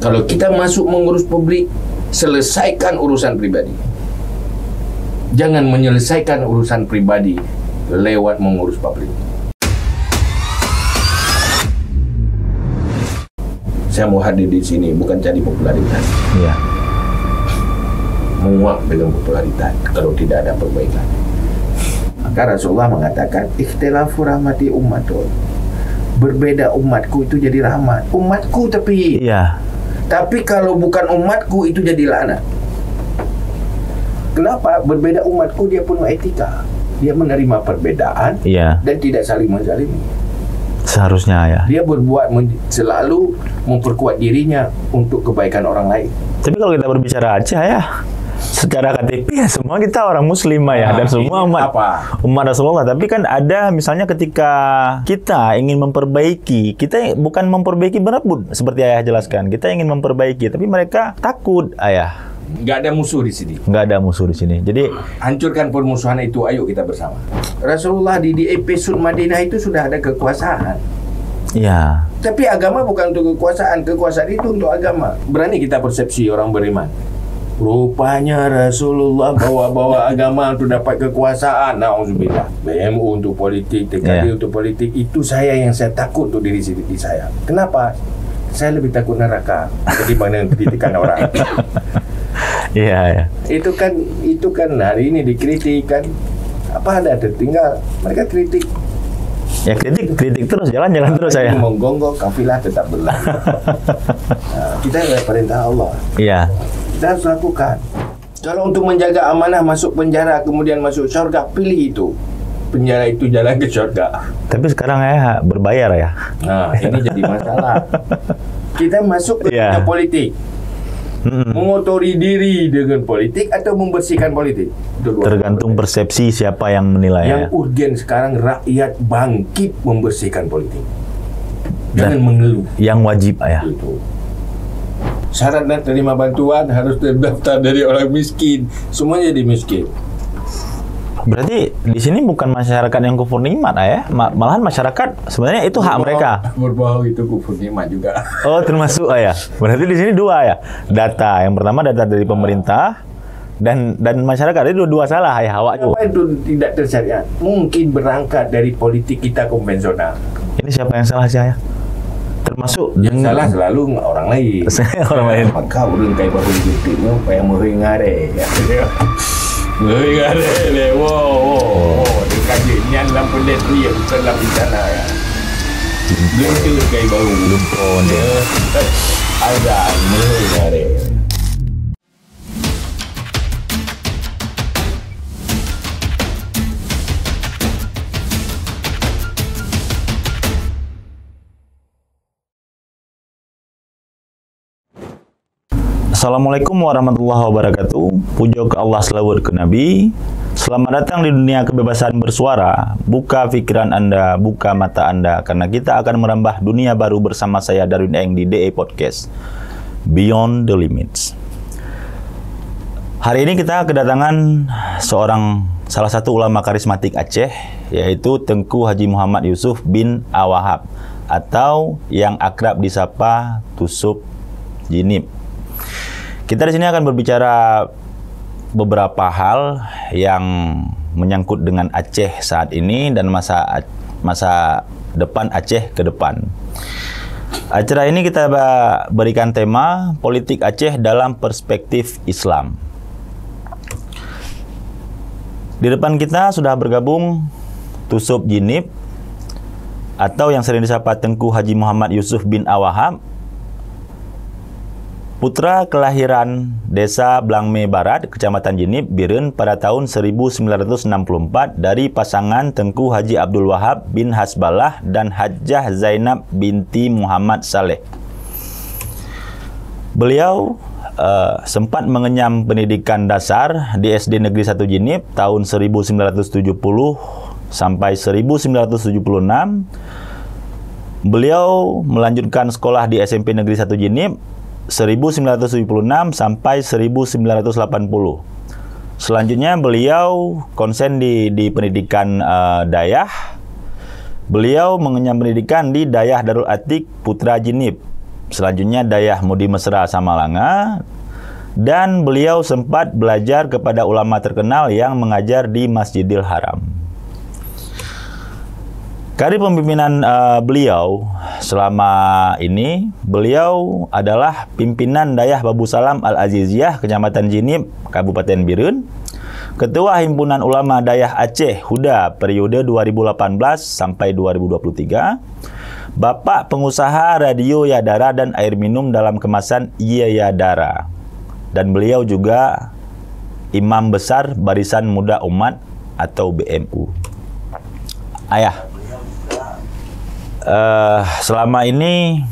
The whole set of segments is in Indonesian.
Kalau kita masuk mengurus publik, selesaikan urusan pribadi. Jangan menyelesaikan urusan pribadi lewat mengurus publik. Saya mau hadir di sini bukan cari popularitas. Iya. Muak dengan popularitas kalau tidak ada perbaikan. Maka Rasulullah mengatakan, ikhtilafu rahmati ummatun. Berbeda umatku itu jadi rahmat. Umatku tapi. Iya. Tapi kalau bukan umatku itu jadi laknat. Kenapa? Berbeda umatku dia penuh etika. Dia menerima perbedaan, Iya. dan tidak saling menzalimi. Seharusnya ya. Dia berbuat selalu memperkuat dirinya untuk kebaikan orang lain. Tapi kalau kita berbicara Aceh ya, secara KTP ya semua kita orang Muslim ya, dan semua umat Rasulullah. Tapi kan ada misalnya ketika kita ingin memperbaiki, kita bukan memperbaiki berebut seperti ayah jelaskan. Kita ingin memperbaiki, tapi mereka takut ayah. Nggak ada musuh di sini. Nggak ada musuh di sini. Jadi Hancurkan permusuhan itu, ayo kita bersama. Rasulullah di episode Madinah itu sudah ada kekuasaan. ya, Tapi agama bukan untuk kekuasaan. Kekuasaan itu untuk agama. Berani kita persepsi orang beriman. Rupanya Rasulullah bawa-bawa agama untuk dapat kekuasaan. Nauzubillah. BMU untuk politik, TKD untuk politik. Itu yang saya takut untuk diri saya. Kenapa? Saya lebih takut neraka ketimbang kritikan orang. iya. Itu kan hari ini dikritik kan. Apa ada tertinggal? Mereka kritik. Ya kritik terus, jalan terus saya. Menggonggong kafilah tetap berlalu. Nah, kita adalah perintah Allah. Iya. Kita harus lakukan. Kalau untuk menjaga amanah masuk penjara kemudian masuk syurga, pilih itu. Penjara itu jalan ke syurga. Tapi sekarang ya berbayar ya. Nah, ini jadi masalah. Kita masuk ke dunia politik. Mengotori diri dengan politik atau membersihkan politik? Tergantung persepsi siapa yang menilai. Yang urgen sekarang rakyat bangkit membersihkan politik. Jangan mengeluh. Yang wajib ya. Itu. Syarat dan terima bantuan harus terdaftar dari orang miskin. Semuanya jadi miskin. Berarti di sini bukan masyarakat yang kufur nikmat ya, malahan masyarakat sebenarnya itu hak mereka. Berbohong itu kufur nikmat juga. Oh, termasuk ya. Berarti di sini dua ya. Data yang pertama data dari pemerintah dan masyarakat itu dua salah ya awak itu. Kenapa itu tidak tersyariat? Mungkin berangkat dari politik kita konvensional. Ini siapa yang salah saya? Termasuk yang salah selalu orang lain. Orang lain. Maka urang kai baru YouTube-nya supaya mengingare. Mengingare. Wow. Dikajian dalam penelitian ya bukan dalam bencana ya. Belum tu kai baru belum pun dia. Ada mengingare. Assalamualaikum warahmatullahi wabarakatuh. Puja ke Allah, selawat ke Nabi. Selamat datang di dunia kebebasan bersuara. Buka pikiran Anda, buka mata Anda, karena kita akan merambah dunia baru bersama saya Darwin Eng di DE Podcast Beyond the Limits. Hari ini kita kedatangan salah satu ulama karismatik Aceh, yaitu Tengku Haji Muhammad Yusuf bin Awahab, atau yang akrab disapa Tusuk Jinib. Kita di sini akan berbicara beberapa hal yang menyangkut dengan Aceh saat ini dan masa depan Aceh ke depan. Acara ini kita berikan tema politik Aceh dalam perspektif Islam. Di depan kita sudah bergabung Tusuk Jinib, atau yang sering disapa Tengku Haji Muhammad Yusuf bin Awahab, putra kelahiran Desa Blangme Barat, Kecamatan Jinib, Biren pada tahun 1964 dari pasangan Tengku Haji Abdul Wahab bin Hasbalah dan Hajjah Zainab binti Muhammad Saleh. Beliau sempat mengenyam pendidikan dasar di SD Negeri 1 Jinib tahun 1970 sampai 1976. Beliau melanjutkan sekolah di SMP Negeri 1 Jinib 1976 sampai 1980. Selanjutnya beliau konsen di pendidikan Dayah. Beliau mengenyam pendidikan di Dayah Darul Atik Putra Jinib selanjutnya Dayah Mudi Mesra Samalanga, dan beliau sempat belajar kepada ulama terkenal yang mengajar di Masjidil Haram. Karir pemimpinan beliau selama ini, beliau adalah pimpinan Dayah Babu Salam Al-Aziziyah, Kecamatan Jinib, Kabupaten Birun, Ketua Himpunan Ulama Dayah Aceh Huda periode 2018 sampai 2023, Bapak pengusaha radio Yadara dan air minum dalam kemasan Yadara, dan beliau juga Imam Besar Barisan Muda Umat atau BMU. Ayah, selama ini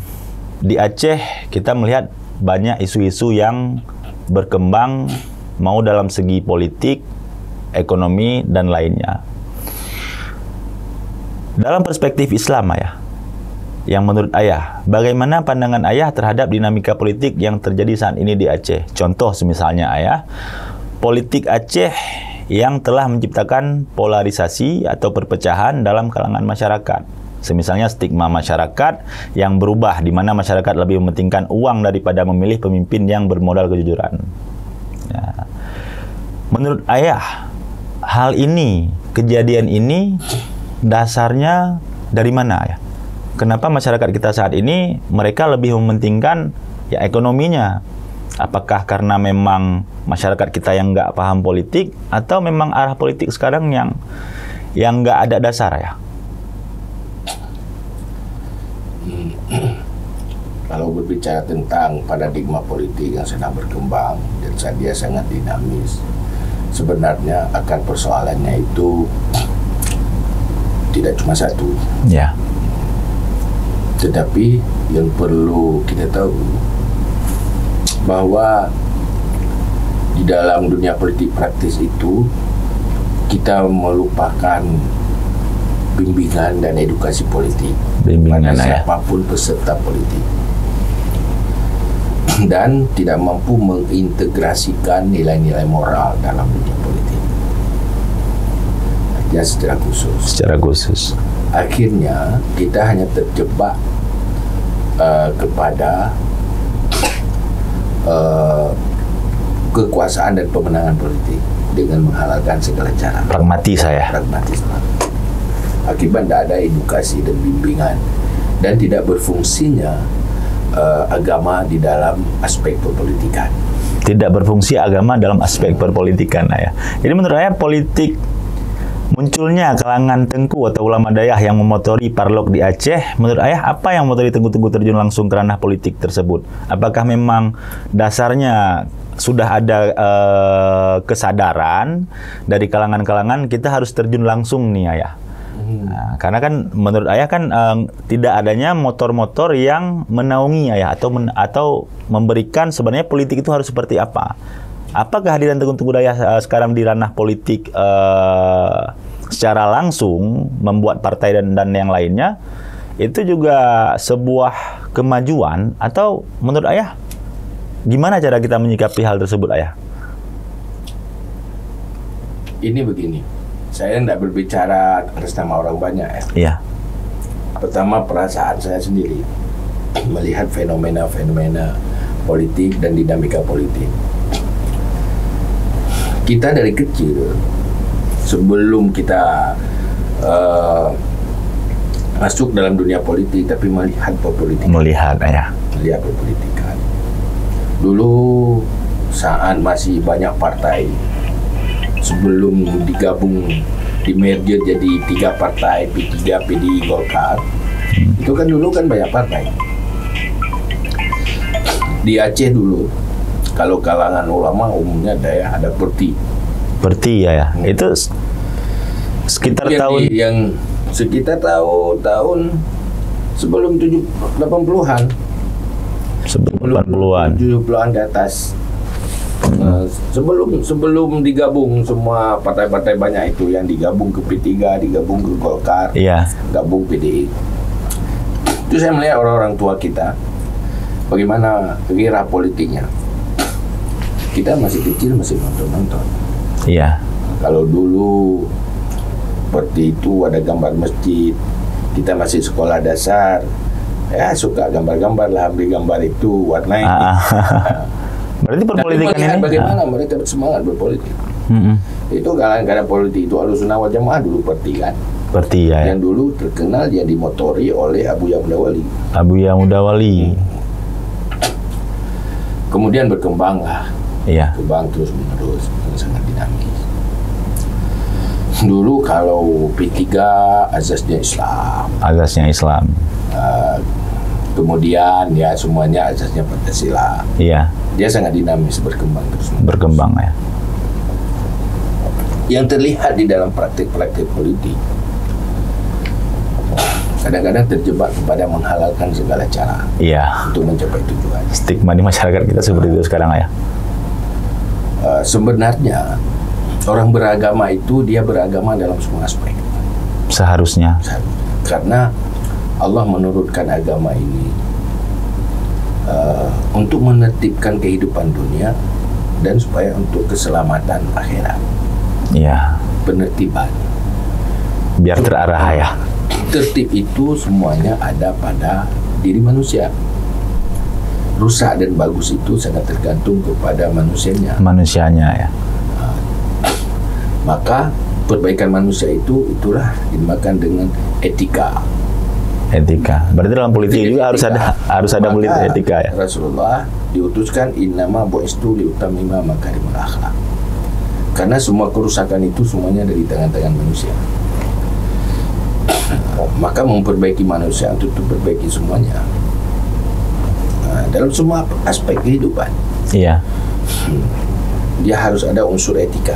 di Aceh kita melihat banyak isu-isu yang berkembang, mau dalam segi politik, ekonomi, dan lainnya. Dalam perspektif Islam, Ayah, yang menurut Ayah, bagaimana pandangan Ayah terhadap dinamika politik yang terjadi saat ini di Aceh? Contoh misalnya, Ayah, politik Aceh yang telah menciptakan polarisasi atau perpecahan dalam kalangan masyarakat. Semisalnya stigma masyarakat yang berubah, di mana masyarakat lebih mementingkan uang daripada memilih pemimpin yang bermodal kejujuran. Ya. Menurut Ayah, hal ini, kejadian ini dasarnya dari mana, ya? Kenapa masyarakat kita saat ini mereka lebih mementingkan ya ekonominya? Apakah karena memang masyarakat kita yang nggak paham politik, atau memang arah politik sekarang yang nggak ada dasar, ya? Kalau berbicara tentang paradigma politik yang sedang berkembang dan dia sangat dinamis, sebenarnya akar persoalannya itu tidak cuma satu. Ya. Tetapi yang perlu kita tahu bahwa di dalam dunia politik praktis itu kita melupakan bimbingan dan edukasi politik pada siapapun peserta politik, dan tidak mampu mengintegrasikan nilai-nilai moral dalam dunia politik. Ya, secara khusus. Akhirnya kita hanya terjebak kepada kekuasaan dan pemenangan politik dengan menghalalkan segala cara. Pragmatisme. Akibat tidak ada edukasi dan bimbingan, dan tidak berfungsinya agama di dalam aspek perpolitikan. Tidak berfungsi agama dalam aspek perpolitikan, ya. Jadi menurut saya politik munculnya kalangan tengku atau ulama Dayah yang memotori parlok di Aceh, menurut Ayah apa yang memotori tengku-tengku terjun langsung ke ranah politik tersebut? Apakah memang dasarnya sudah ada kesadaran dari kalangan-kalangan kita harus terjun langsung nih, Ayah? Nah, karena kan menurut Ayah kan tidak adanya motor-motor yang menaungi, Ayah, atau memberikan sebenarnya politik itu harus seperti apa? Apa kehadiran Tengku Dayah sekarang di ranah politik secara langsung membuat partai dan yang lainnya itu juga sebuah kemajuan, atau menurut Ayah gimana cara kita menyikapi hal tersebut, Ayah? Ini begini, saya tidak berbicara atas nama orang banyak, ya. Iya. Pertama, perasaan saya sendiri melihat fenomena-fenomena politik dan dinamika politik. Kita dari kecil, sebelum kita masuk dalam dunia politik, tapi melihat perpolitikan. Melihat perpolitikan. Dulu saat masih banyak partai, sebelum digabung, di-merger jadi 3 partai, P3, PDI, Golkar, itu kan dulu kan banyak partai. Di Aceh dulu, kalau kalangan ulama umumnya Dayah ada Perti, ya. Itu sekitar sekitar tahun sebelum 80-an. Sebelum 80-an. 70-an ke atas. Sebelum digabung semua partai-partai banyak itu, yang digabung ke P3, digabung ke Golkar, gabung PDI. Itu saya melihat orang-orang tua kita bagaimana kira politiknya. Kita masih kecil, masih nonton. Iya. Kalau dulu seperti itu ada gambar masjid, kita masih sekolah dasar, Ya suka gambar-gambar lah, ambil gambar itu warnai. Berarti perpolitikan melihat ini bagaimana mereka bersemangat berpolitik. Itu kadang-kadang politik itu Ahlussunnah wal Jamaah dulu seperti kan. seperti ya. Yang dulu terkenal dia dimotori oleh Abuya Mudawali. Abuya Mudawali. Kemudian berkembang lah. Iya. Berkembang terus menerus, sangat dinamis. Dulu kalau P3 azasnya Islam. Azasnya Islam. Kemudian ya semuanya azasnya Pancasila. Iya. Dia sangat dinamis, berkembang terus. Berkembang ya. Yang terlihat di dalam praktik-praktik politik kadang-kadang terjebak kepada menghalalkan segala cara Iya. untuk mencapai tujuan. Stigma di masyarakat kita seperti itu sekarang ya. Sebenarnya orang beragama itu dia beragama dalam semua aspek. Seharusnya. Karena Allah menurunkan agama ini untuk menertibkan kehidupan dunia dan supaya untuk keselamatan akhirat. Iya. Penertiban. Biar terarah ya. Tertib itu semuanya ada pada diri manusia. Rusak dan bagus itu sangat tergantung kepada manusianya. Manusianya ya. Maka perbaikan manusia itu itulah dinamakan dengan etika. Etika. Berarti dalam politik juga harus ada politik etika ya. Rasulullah diutuskan innama bu'istu liutamima makarimul akhlak. Karena semua kerusakan itu semuanya dari tangan-tangan manusia. Maka memperbaiki manusia untuk memperbaiki semuanya. Dalam semua aspek kehidupan. Iya. Dia harus ada unsur etika.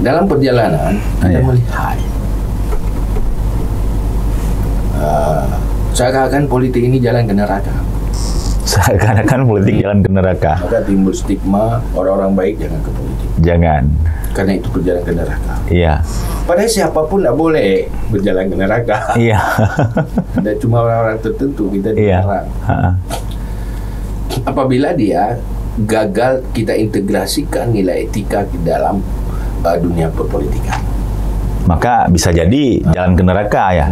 Dalam perjalanan kita melihat seakan-akan politik ini jalan ke neraka. Seakan-akan politik jalan ke neraka. Maka timbul stigma orang-orang baik jangan ke politik. Jangan. Karena itu berjalan ke neraka. Iya. Padahal siapapun tidak boleh berjalan ke neraka. Iya. Dan cuma orang-orang tertentu kita dilarang. Apabila dia gagal kita integrasikan nilai etika di dalam dunia perpolitikan, maka bisa jadi jalan ke neraka ya.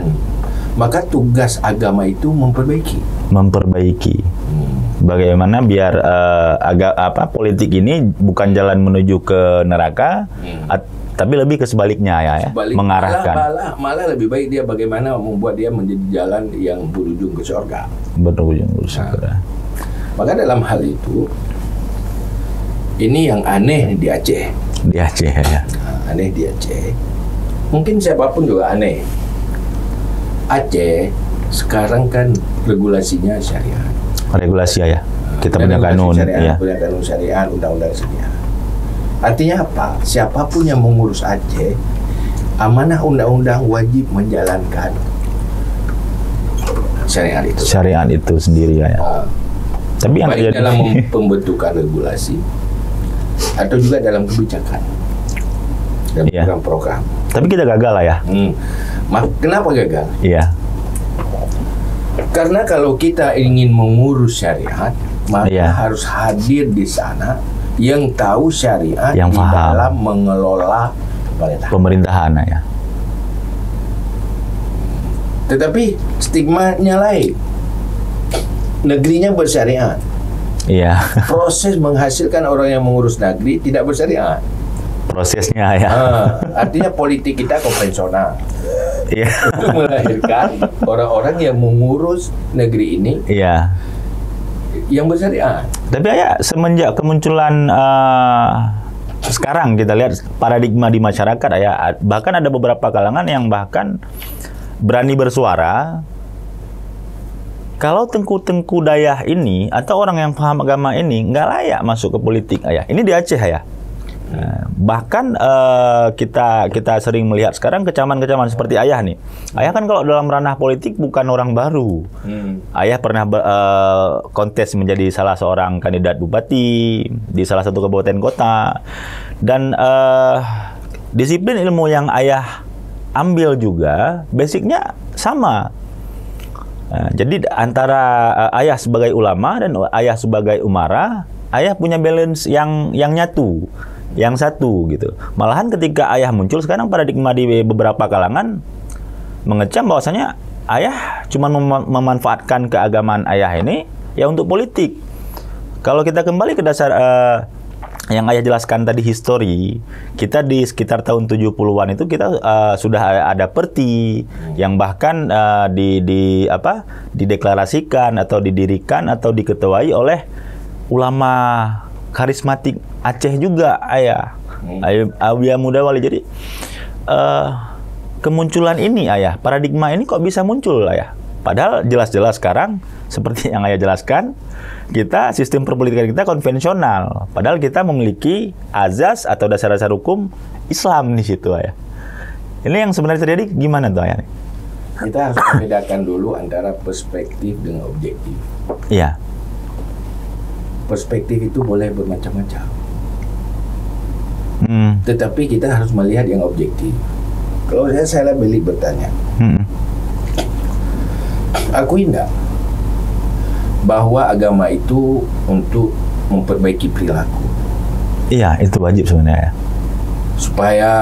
Maka tugas agama itu memperbaiki. Bagaimana biar politik ini bukan jalan menuju ke neraka, tapi lebih ke sebaliknya ya, mengarahkan. Malah lebih baik dia bagaimana membuat dia menjadi jalan yang berujung ke surga. Berujung ke surga. Maka dalam hal itu, ini yang aneh di Aceh. Di Aceh ya. Aneh di Aceh. Mungkin siapapun juga aneh. Aceh sekarang kan regulasinya syariat. Regulasi ya. Kita punya kanun syariat, ya. Punya kanun syariat, undang-undang syariat. Artinya apa? Siapapun yang mengurus Aceh, amanah undang-undang wajib menjalankan syariat itu. Syariat itu sendiri ya. Tapi yang baik dalam pembentukan regulasi atau juga dalam kebijakan, dalam program. Tapi kita gagal lah ya. Kenapa gagal? Iya. Karena kalau kita ingin mengurus syariat, maka harus hadir di sana yang tahu syariat yang di dalam mengelola pemerintahan ya. Tetapi stigmanya lain. Negerinya bersyariat. Iya. Proses menghasilkan orang yang mengurus negeri tidak bersyariat. Prosesnya ya. Artinya politik kita konvensional. Iya. Untuk melahirkan orang-orang yang mengurus negeri ini. Iya. Yang bersyariat. Tapi ya semenjak kemunculan sekarang kita lihat paradigma di masyarakat ya, bahkan ada beberapa kalangan yang bahkan berani bersuara kalau tengku-tengku dayah ini atau orang yang paham agama ini nggak layak masuk ke politik ya. Ini di Aceh ya. Bahkan kita sering melihat sekarang kecaman-kecaman seperti Ayah nih. Ayah kan kalau dalam ranah politik bukan orang baru. Ayah pernah kontes menjadi salah seorang kandidat bupati di salah satu kabupaten kota. Dan disiplin ilmu yang Ayah ambil juga basicnya sama. Jadi antara Ayah sebagai ulama dan Ayah sebagai umara, Ayah punya balance yang nyatu. Yang satu gitu. Malahan ketika Ayah muncul sekarang paradigma di beberapa kalangan mengecam bahwasanya ayah cuma memanfaatkan keagamaan ayah ini ya untuk politik. Kalau kita kembali ke dasar yang ayah jelaskan tadi histori, kita di sekitar tahun 70-an itu kita sudah ada perti yang bahkan dideklarasikan atau didirikan atau diketuai oleh ulama karismatik Aceh juga, ayah. Aulia Muda Wali. Jadi kemunculan ini, ayah, paradigma ini kok bisa muncul, ayah? Padahal jelas-jelas sekarang seperti yang ayah jelaskan, kita sistem perpolitikan kita konvensional. Padahal kita memiliki azas atau dasar-dasar hukum Islam di situ, ayah. Ini yang sebenarnya terjadi gimana tuh, ayah? Kita harus membedakan dulu antara perspektif dengan objektif. Iya. Perspektif itu boleh bermacam-macam. Tetapi kita harus melihat yang objektif. Kalau saya balik bertanya, akui enggak bahwa agama itu untuk memperbaiki perilaku? Iya, itu wajib sebenarnya. Supaya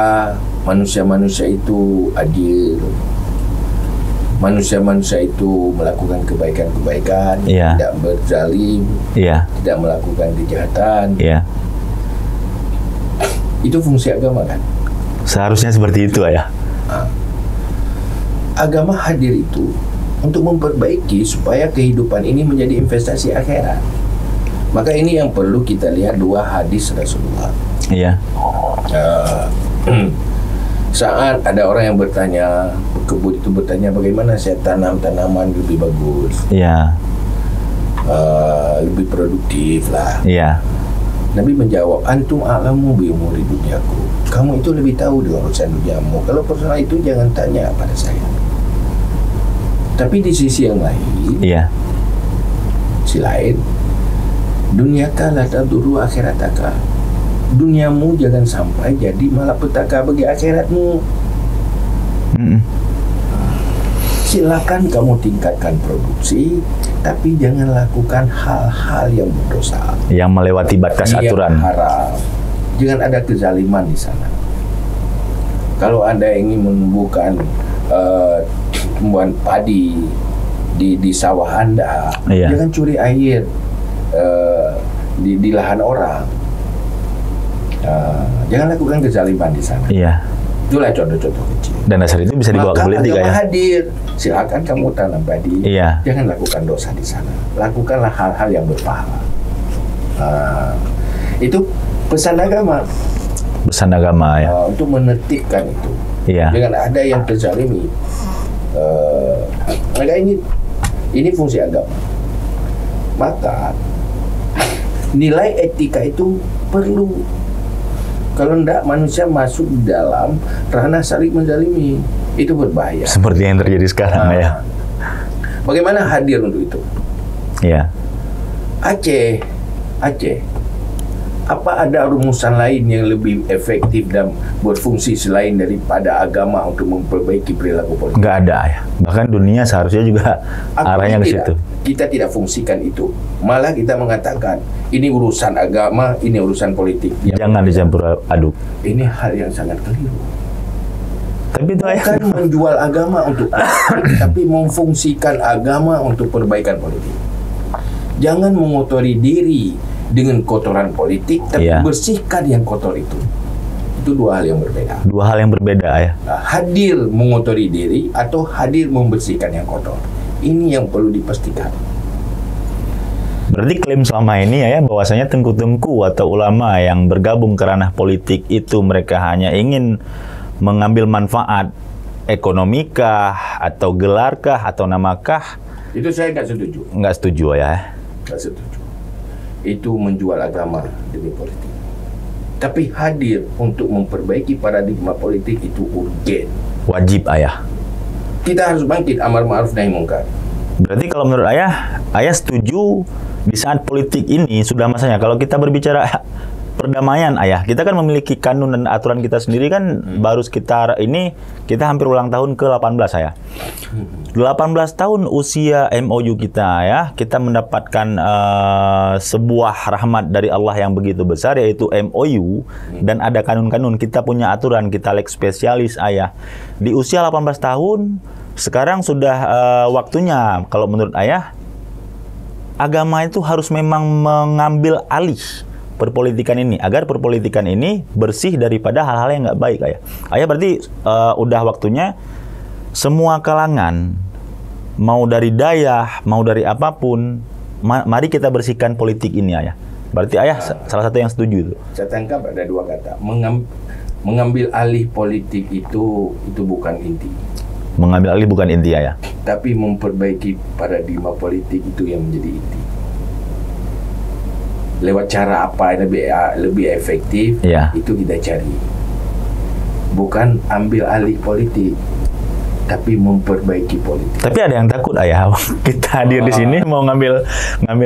manusia-manusia itu adil, manusia-manusia itu melakukan kebaikan-kebaikan, tidak berzalim, tidak melakukan kejahatan. Itu fungsi agama kan? Seharusnya seperti itu, ayah. Agama hadir itu untuk memperbaiki supaya kehidupan ini menjadi investasi akhirat. Maka ini yang perlu kita lihat dua hadis Rasulullah. Iya. Saat ada orang yang bertanya, kebun itu bertanya bagaimana saya tanam tanaman lebih bagus, lebih produktif lah. Nabi menjawab, antum a'lamu bi umuri dunyaku. Kamu itu lebih tahu dengan urusan duniamu. Kalau persoalan itu jangan tanya pada saya. Tapi di sisi yang lain, dunyaka la tadurru akhirataka. Duniamu jangan sampai jadi malapetaka bagi akhiratmu. Silakan kamu tingkatkan produksi, tapi jangan lakukan hal-hal yang berdosa, yang melewati batas aturan, haram. Jangan ada kezaliman di sana. Kalau Anda ingin menumbuhkan tumbuhan padi di sawah Anda, jangan curi air di lahan orang. Jangan lakukan kezaliman di sana. Itulah contoh-contoh kecil. Dan dasar itu bisa dibawa ke politik, ya. Hadir, silakan kamu tanam padi. Jangan lakukan dosa di sana. Lakukanlah hal-hal yang berpahala. Itu pesan agama. Pesan agama, ya. Untuk menertibkan itu. Jangan ada yang terzalimi. Maka ini fungsi agama. Maka nilai etika itu perlu. Kalau tidak, manusia masuk di dalam ranah saling menzalimi. Itu berbahaya. Seperti yang terjadi sekarang, ya. Bagaimana hadir untuk itu? Aceh. Apa ada rumusan lain yang lebih efektif dan berfungsi selain daripada agama untuk memperbaiki perilaku politik? Nggak ada, ya. Bahkan dunia seharusnya juga arahnya ke situ. Kita tidak fungsikan itu. Malah kita mengatakan, ini urusan agama, ini urusan politik. Jangan dicampur aduk. Ini hal yang sangat keliru. Tapi itu bukan menjual agama untuk tapi memfungsikan agama untuk perbaikan politik. Jangan mengotori diri dengan kotoran politik, tapi bersihkan yang kotor itu. Itu dua hal yang berbeda. Dua hal yang berbeda, ya. Hadir mengotori diri atau hadir membersihkan yang kotor. Ini yang perlu dipastikan. Berarti klaim selama ini, ya, bahwasanya tengku-tengku atau ulama yang bergabung ke ranah politik itu mereka hanya ingin mengambil manfaat ekonomikah atau gelarkah atau namakah? Itu saya nggak setuju. Nggak setuju, ya. Nggak setuju. Itu menjual agama demi politik. Tapi hadir untuk memperbaiki paradigma politik itu urgen. Wajib, ayah. Kita harus bangkit amar ma'ruf nahi munkar. Berarti kalau menurut ayah setuju di saat politik ini sudah masanya. Kalau kita berbicara perdamaian, ayah, kita kan memiliki kanun dan aturan kita sendiri kan baru sekitar ini kita hampir ulang tahun ke-18, ayah. 18 tahun usia MOU kita, ya, kita mendapatkan sebuah rahmat dari Allah yang begitu besar, yaitu MOU, dan ada kanun-kanun. Kita punya aturan, kita lex spesialis, ayah. Di usia 18 tahun sekarang sudah waktunya, kalau menurut ayah, agama itu harus memang mengambil alih perpolitikan ini, agar perpolitikan ini bersih daripada hal-hal yang nggak baik, ayah. Ayah berarti udah waktunya semua kalangan, mau dari dayah, mau dari apapun, mari kita bersihkan politik ini, ayah. Berarti ayah salah satu yang setuju itu. Saya tangkap ada dua kata. Mengambil alih politik itu bukan inti. Mengambil alih bukan inti, ayah. Tapi memperbaiki paradigma politik itu yang menjadi inti. Lewat cara apa yang lebih efektif, itu kita cari. Bukan ambil alih politik, tapi memperbaiki politik. Tapi ada yang takut, ayah. Kita hadir di sini mau ngambil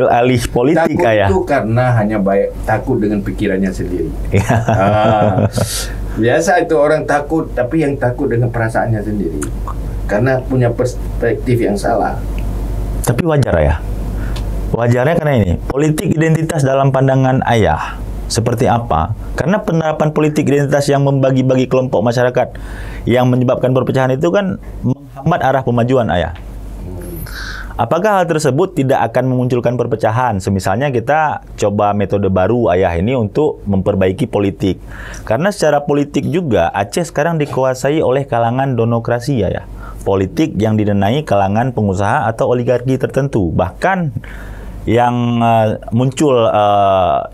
alih politik, takut ayah. Takut itu karena hanya takut dengan pikirannya sendiri. Biasa itu orang takut, tapi yang takut dengan perasaannya sendiri. Karena punya perspektif yang salah. Tapi wajar, ayah. Wajarnya karena ini, politik identitas dalam pandangan ayah seperti apa? Karena penerapan politik identitas yang membagi-bagi kelompok masyarakat yang menyebabkan perpecahan itu kan menghambat arah pemajuan, ayah. Apakah hal tersebut tidak akan memunculkan perpecahan? Semisalnya kita coba metode baru, ayah, ini untuk memperbaiki politik. Karena secara politik juga Aceh sekarang dikuasai oleh kalangan donokrasi, ayah. Politik yang didanai kalangan pengusaha atau oligarki tertentu. Bahkan yang muncul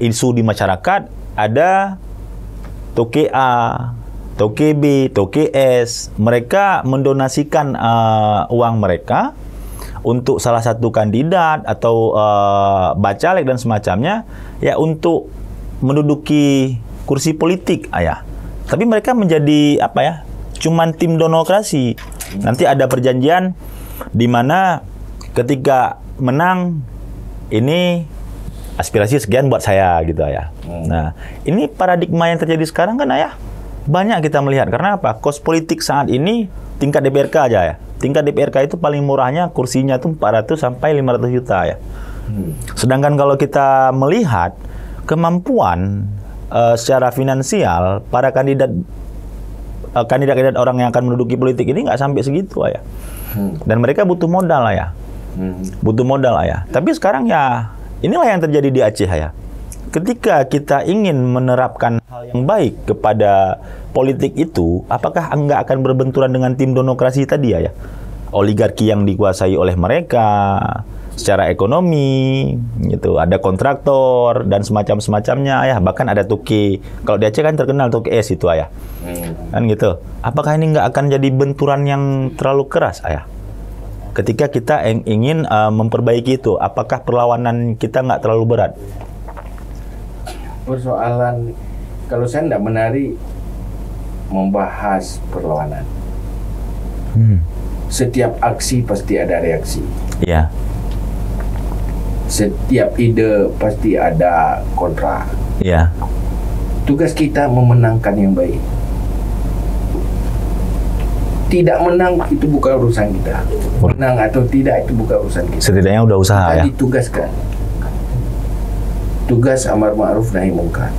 isu di masyarakat, ada Toke A, Toke B, Toke S. Mereka mendonasikan uang mereka untuk salah satu kandidat atau bacalek dan semacamnya, ya, untuk menduduki kursi politik, ayah. Tapi mereka menjadi apa, ya? Cuman tim donokrasi. Nanti ada perjanjian di mana ketika menang, ini aspirasi sekian buat saya, gitu, ayah. Nah, ini paradigma yang terjadi sekarang kan, ayah. Banyak kita melihat. Karena apa? Kos politik saat ini tingkat DPRK aja, ya. Tingkat DPRK itu paling murahnya kursinya tuh 400 sampai 500 juta, ya. Sedangkan kalau kita melihat kemampuan secara finansial para kandidat orang yang akan menduduki politik ini nggak sampai segitu, ayah. Dan mereka butuh modal, ayah. Butuh modal, ayah. Tapi sekarang, ya, inilah yang terjadi di Aceh, ayah. Ketika kita ingin menerapkan hal yang baik kepada politik itu, apakah enggak akan berbenturan dengan tim donokrasi tadi, ya? Oligarki yang dikuasai oleh mereka secara ekonomi, gitu. Ada kontraktor dan semacamnya, ayah. Bahkan ada Toke. Kalau di Aceh kan terkenal Toke S itu, ayah. Kan gitu. Apakah ini enggak akan jadi benturan yang terlalu keras, ayah? Ketika kita ingin memperbaiki itu, apakah perlawanan kita nggak terlalu berat? Persoalan, kalau saya tidak menari membahas perlawanan. Setiap aksi pasti ada reaksi. Iya. Setiap ide pasti ada kontra. Iya. Tugas kita memenangkan yang baik. Tidak menang itu bukan urusan kita. Menang atau tidak itu bukan urusan kita. Setidaknya udah usaha, kita ya. ditugaskan. Tugas amar ma'ruf nahi mungkar.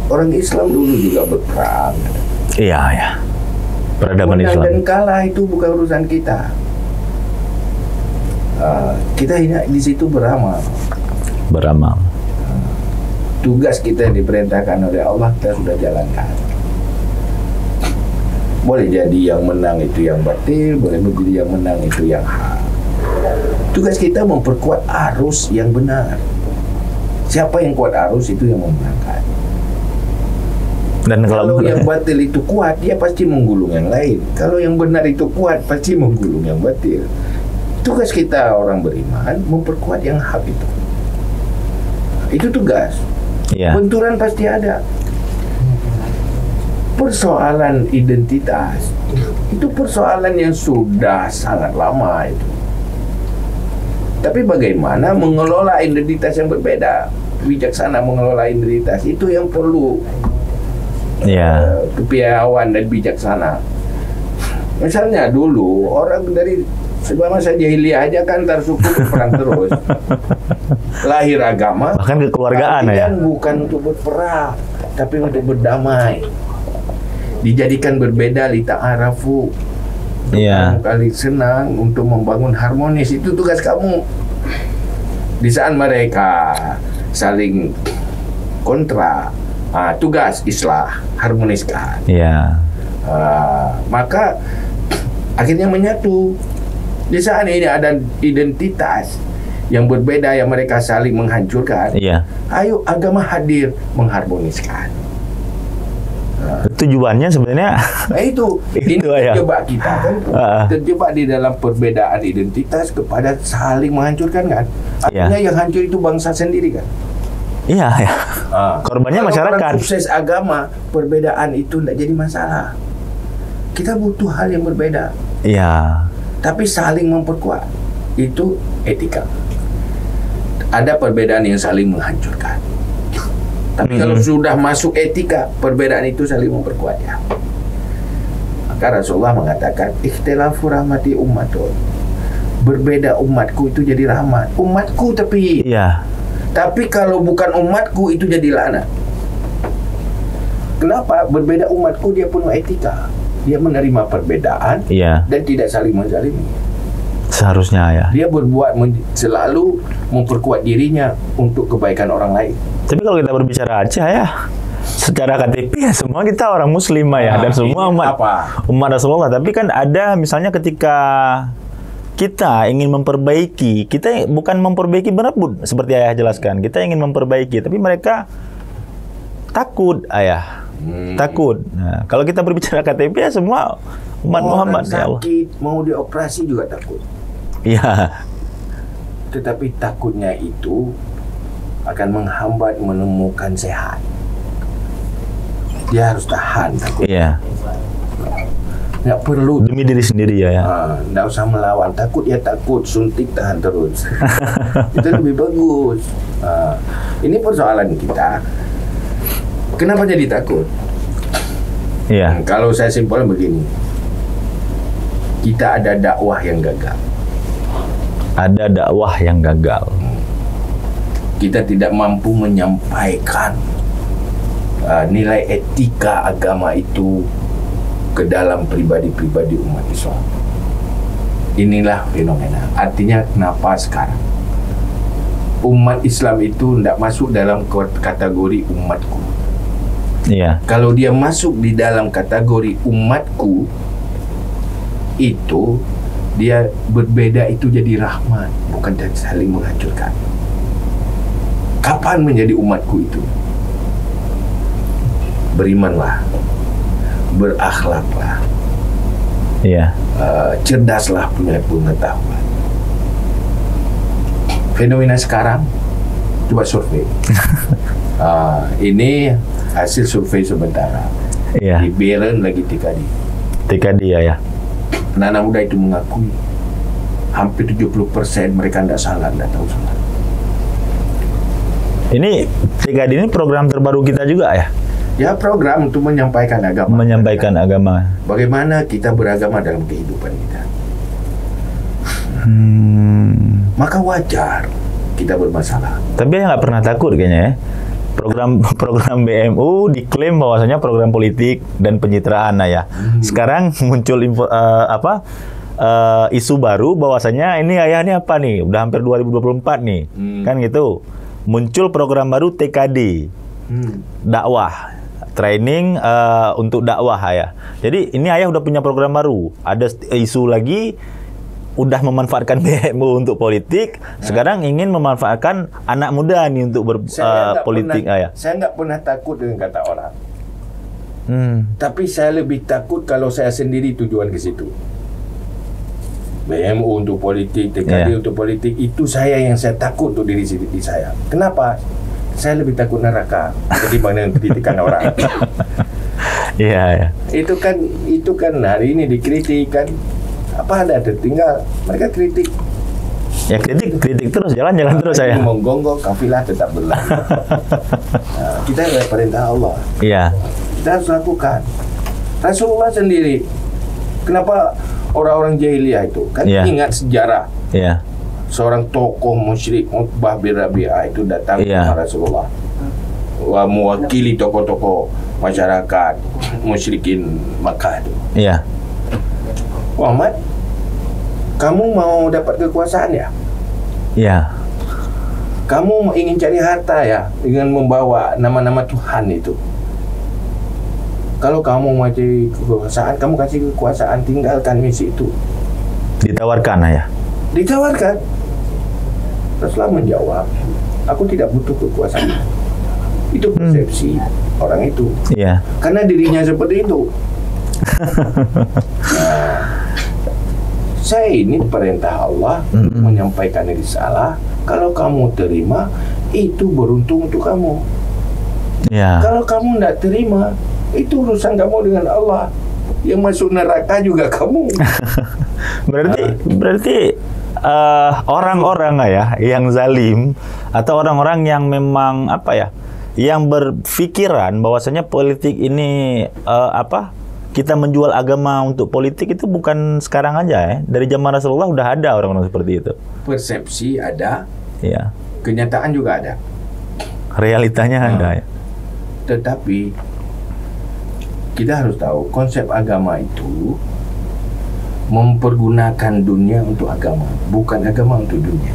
Orang Islam dulu juga berperang. Iya, ya. Peradaban Menang Islam. dan kalah itu bukan urusan kita. Kita di situ beramal. Beramal. Tugas kita yang diperintahkan oleh Allah kita sudah jalankan. Boleh jadi yang menang itu yang batil, boleh jadi yang menang itu yang hak. Tugas kita memperkuat arus yang benar. Siapa yang kuat arus itu yang memenangkan. Dan kalau yang batil itu kuat, dia pasti menggulung yang lain. Kalau yang benar itu kuat, pasti menggulung yang batil. Tugas kita orang beriman memperkuat yang hak itu. Itu tugas. Ya. Benturan pasti ada. Persoalan identitas itu persoalan yang sudah sangat lama itu. Tapi bagaimana mengelola identitas yang berbeda, bijaksana mengelola identitas itu yang perlu kepiawaian dan bijaksana. Misalnya dulu orang dari sebelum masa jahiliyah aja kan antar suku berperang terus. Lahir agama, bahkan kekeluargaan, ya. Bukan untuk berperang, tapi untuk berdamai. dijadikan berbeda lita'arafu. Iya. Kamu kali senang untuk membangun harmonis, itu tugas kamu. Di saat mereka saling kontra, tugas islah, harmoniskan. Iya. Maka akhirnya menyatu. Di saat ini ada identitas yang berbeda yang mereka saling menghancurkan. Iya. Ayo agama hadir mengharmoniskan. Tujuannya sebenarnya Itu ini ya. terjebak kita kan, terjebak di dalam perbedaan identitas kepada saling menghancurkan kan. Artinya yang hancur itu bangsa sendiri kan. Iya, ya. Korbannya Kalau masyarakat. orang sukses agama, perbedaan itu tidak jadi masalah. Kita butuh hal yang berbeda, Iya. tapi saling memperkuat. Itu etika. Ada perbedaan yang saling menghancurkan. Tapi kalau sudah masuk etika, perbedaan itu saling memperkuat ya. Maka Rasulullah mengatakan, ikhtilafu rahmati ummatun. Berbeda umatku itu jadi rahmat. Umatku tapi. Iya. Tapi kalau bukan umatku itu jadi laknat. Kenapa? Berbeda umatku dia penuh etika. Dia menerima perbedaan dan tidak saling menzalimi. Seharusnya ya. Dia berbuat selalu memperkuat dirinya untuk kebaikan orang lain. Tapi kalau kita berbicara Aceh ya, secara KTP ya semua kita orang Muslim ya, dan semua umat Rasulullah. Tapi kan ada misalnya ketika kita ingin memperbaiki, kita bukan memperbaiki berebut seperti ayah jelaskan. Kita ingin memperbaiki, tapi mereka takut ayah. Takut. Nah, kalau kita berbicara KTP ya semua umat Muhammad ya Allah. Sakit, mau dioperasi juga takut. Iya. Tetapi takutnya itu akan menghambat menemukan sehat. Dia harus tahan takut. Iya. Nggak perlu demi diri sendiri ya. Nggak usah melawan. Takut ya takut, suntik tahan terus. Itu lebih bagus. Ini persoalan kita. Kenapa jadi takut? Iya. Kalau saya simpulkan begini, kita ada dakwah yang gagal. Ada dakwah yang gagal. Kita tidak mampu menyampaikan nilai etika agama itu ke dalam pribadi-pribadi umat Islam. Inilah fenomena. Artinya kenapa sekarang umat Islam itu tidak masuk dalam kategori umatku. Iya. Kalau dia masuk di dalam kategori umatku, itu dia berbeda itu jadi rahmat, bukan saling menghancurkan. Kapan menjadi umatku itu? Berimanlah, berakhlaklah, cerdaslah, punya pengetahuan. Fenomena sekarang, coba survei. Ini hasil survei sementara. Di Beren lagi TKD ya. Anak-anak muda itu mengakui hampir 70% mereka tidak salah, tidak tahu salah. Ini TKD ini program terbaru kita juga ya? Ya, program untuk menyampaikan agama. Menyampaikan agama. Bagaimana kita beragama dalam kehidupan kita. Maka wajar kita bermasalah. Tapi ya nggak pernah takut kayaknya ya. Program BMU diklaim bahwasanya program politik dan pencitraan ya. Sekarang muncul isu baru bahwasanya ini ayah ini apa nih? Udah hampir 2024 nih. Kan gitu. Muncul program baru TKD. Dakwah. Training untuk dakwah ya. Jadi ini ayah udah punya program baru. Ada isu lagi udah memanfaatkan BMU untuk politik, sekarang ingin memanfaatkan anak muda nih untuk berpolitik ayah. Saya nggak pernah takut dengan kata orang. Tapi saya lebih takut kalau saya sendiri tujuan ke situ. BMU untuk politik, TKD untuk politik, itu saya yang saya takut untuk diri saya. Kenapa? Saya lebih takut neraka ketimbang dengan kritikan orang. Iya. Itu kan hari ini dikritik kan. Apa ada tinggal mereka kritik. Ya kritik terus, jalan terus saya. Menggonggong kafilah tetap berlalu. Kita ada perintah Allah. Iya. Kita harus lakukan. Rasulullah sendiri, kenapa orang-orang jahiliyah itu kan ingat sejarah. Iya. Seorang tokoh musyrik Utbah bin Rabi'ah itu datang kepada Rasulullah, mewakili tokoh-tokoh masyarakat musyrikin Makkah itu. Iya. Muhammad, kamu mau dapat kekuasaan ya? Iya. Kamu ingin cari harta ya dengan membawa nama-nama Tuhan itu. Kalau kamu mau cari kekuasaan, kamu kasih kekuasaan, tinggalkan misi itu. Ditawarkan ya. Ditawarkan. Rasulullah menjawab, aku tidak butuh kekuasaan. Itu persepsi orang itu. Iya. Karena dirinya seperti itu. Nah, saya ini perintah Allah menyampaikan risalah. Kalau kamu terima, itu beruntung untuk kamu. Iya. Kalau kamu tidak terima, itu urusan kamu dengan Allah. Yang masuk neraka juga kamu. Berarti orang-orang ya yang zalim atau orang-orang yang memang yang berpikiran bahwasanya politik ini kita menjual agama untuk politik itu bukan sekarang aja ya. Dari zaman Rasulullah udah ada orang-orang seperti itu. Persepsi ada, Iya. kenyataan juga ada. Realitanya ada ya. Tetapi kita harus tahu konsep agama itu mempergunakan dunia untuk agama, bukan agama untuk dunia.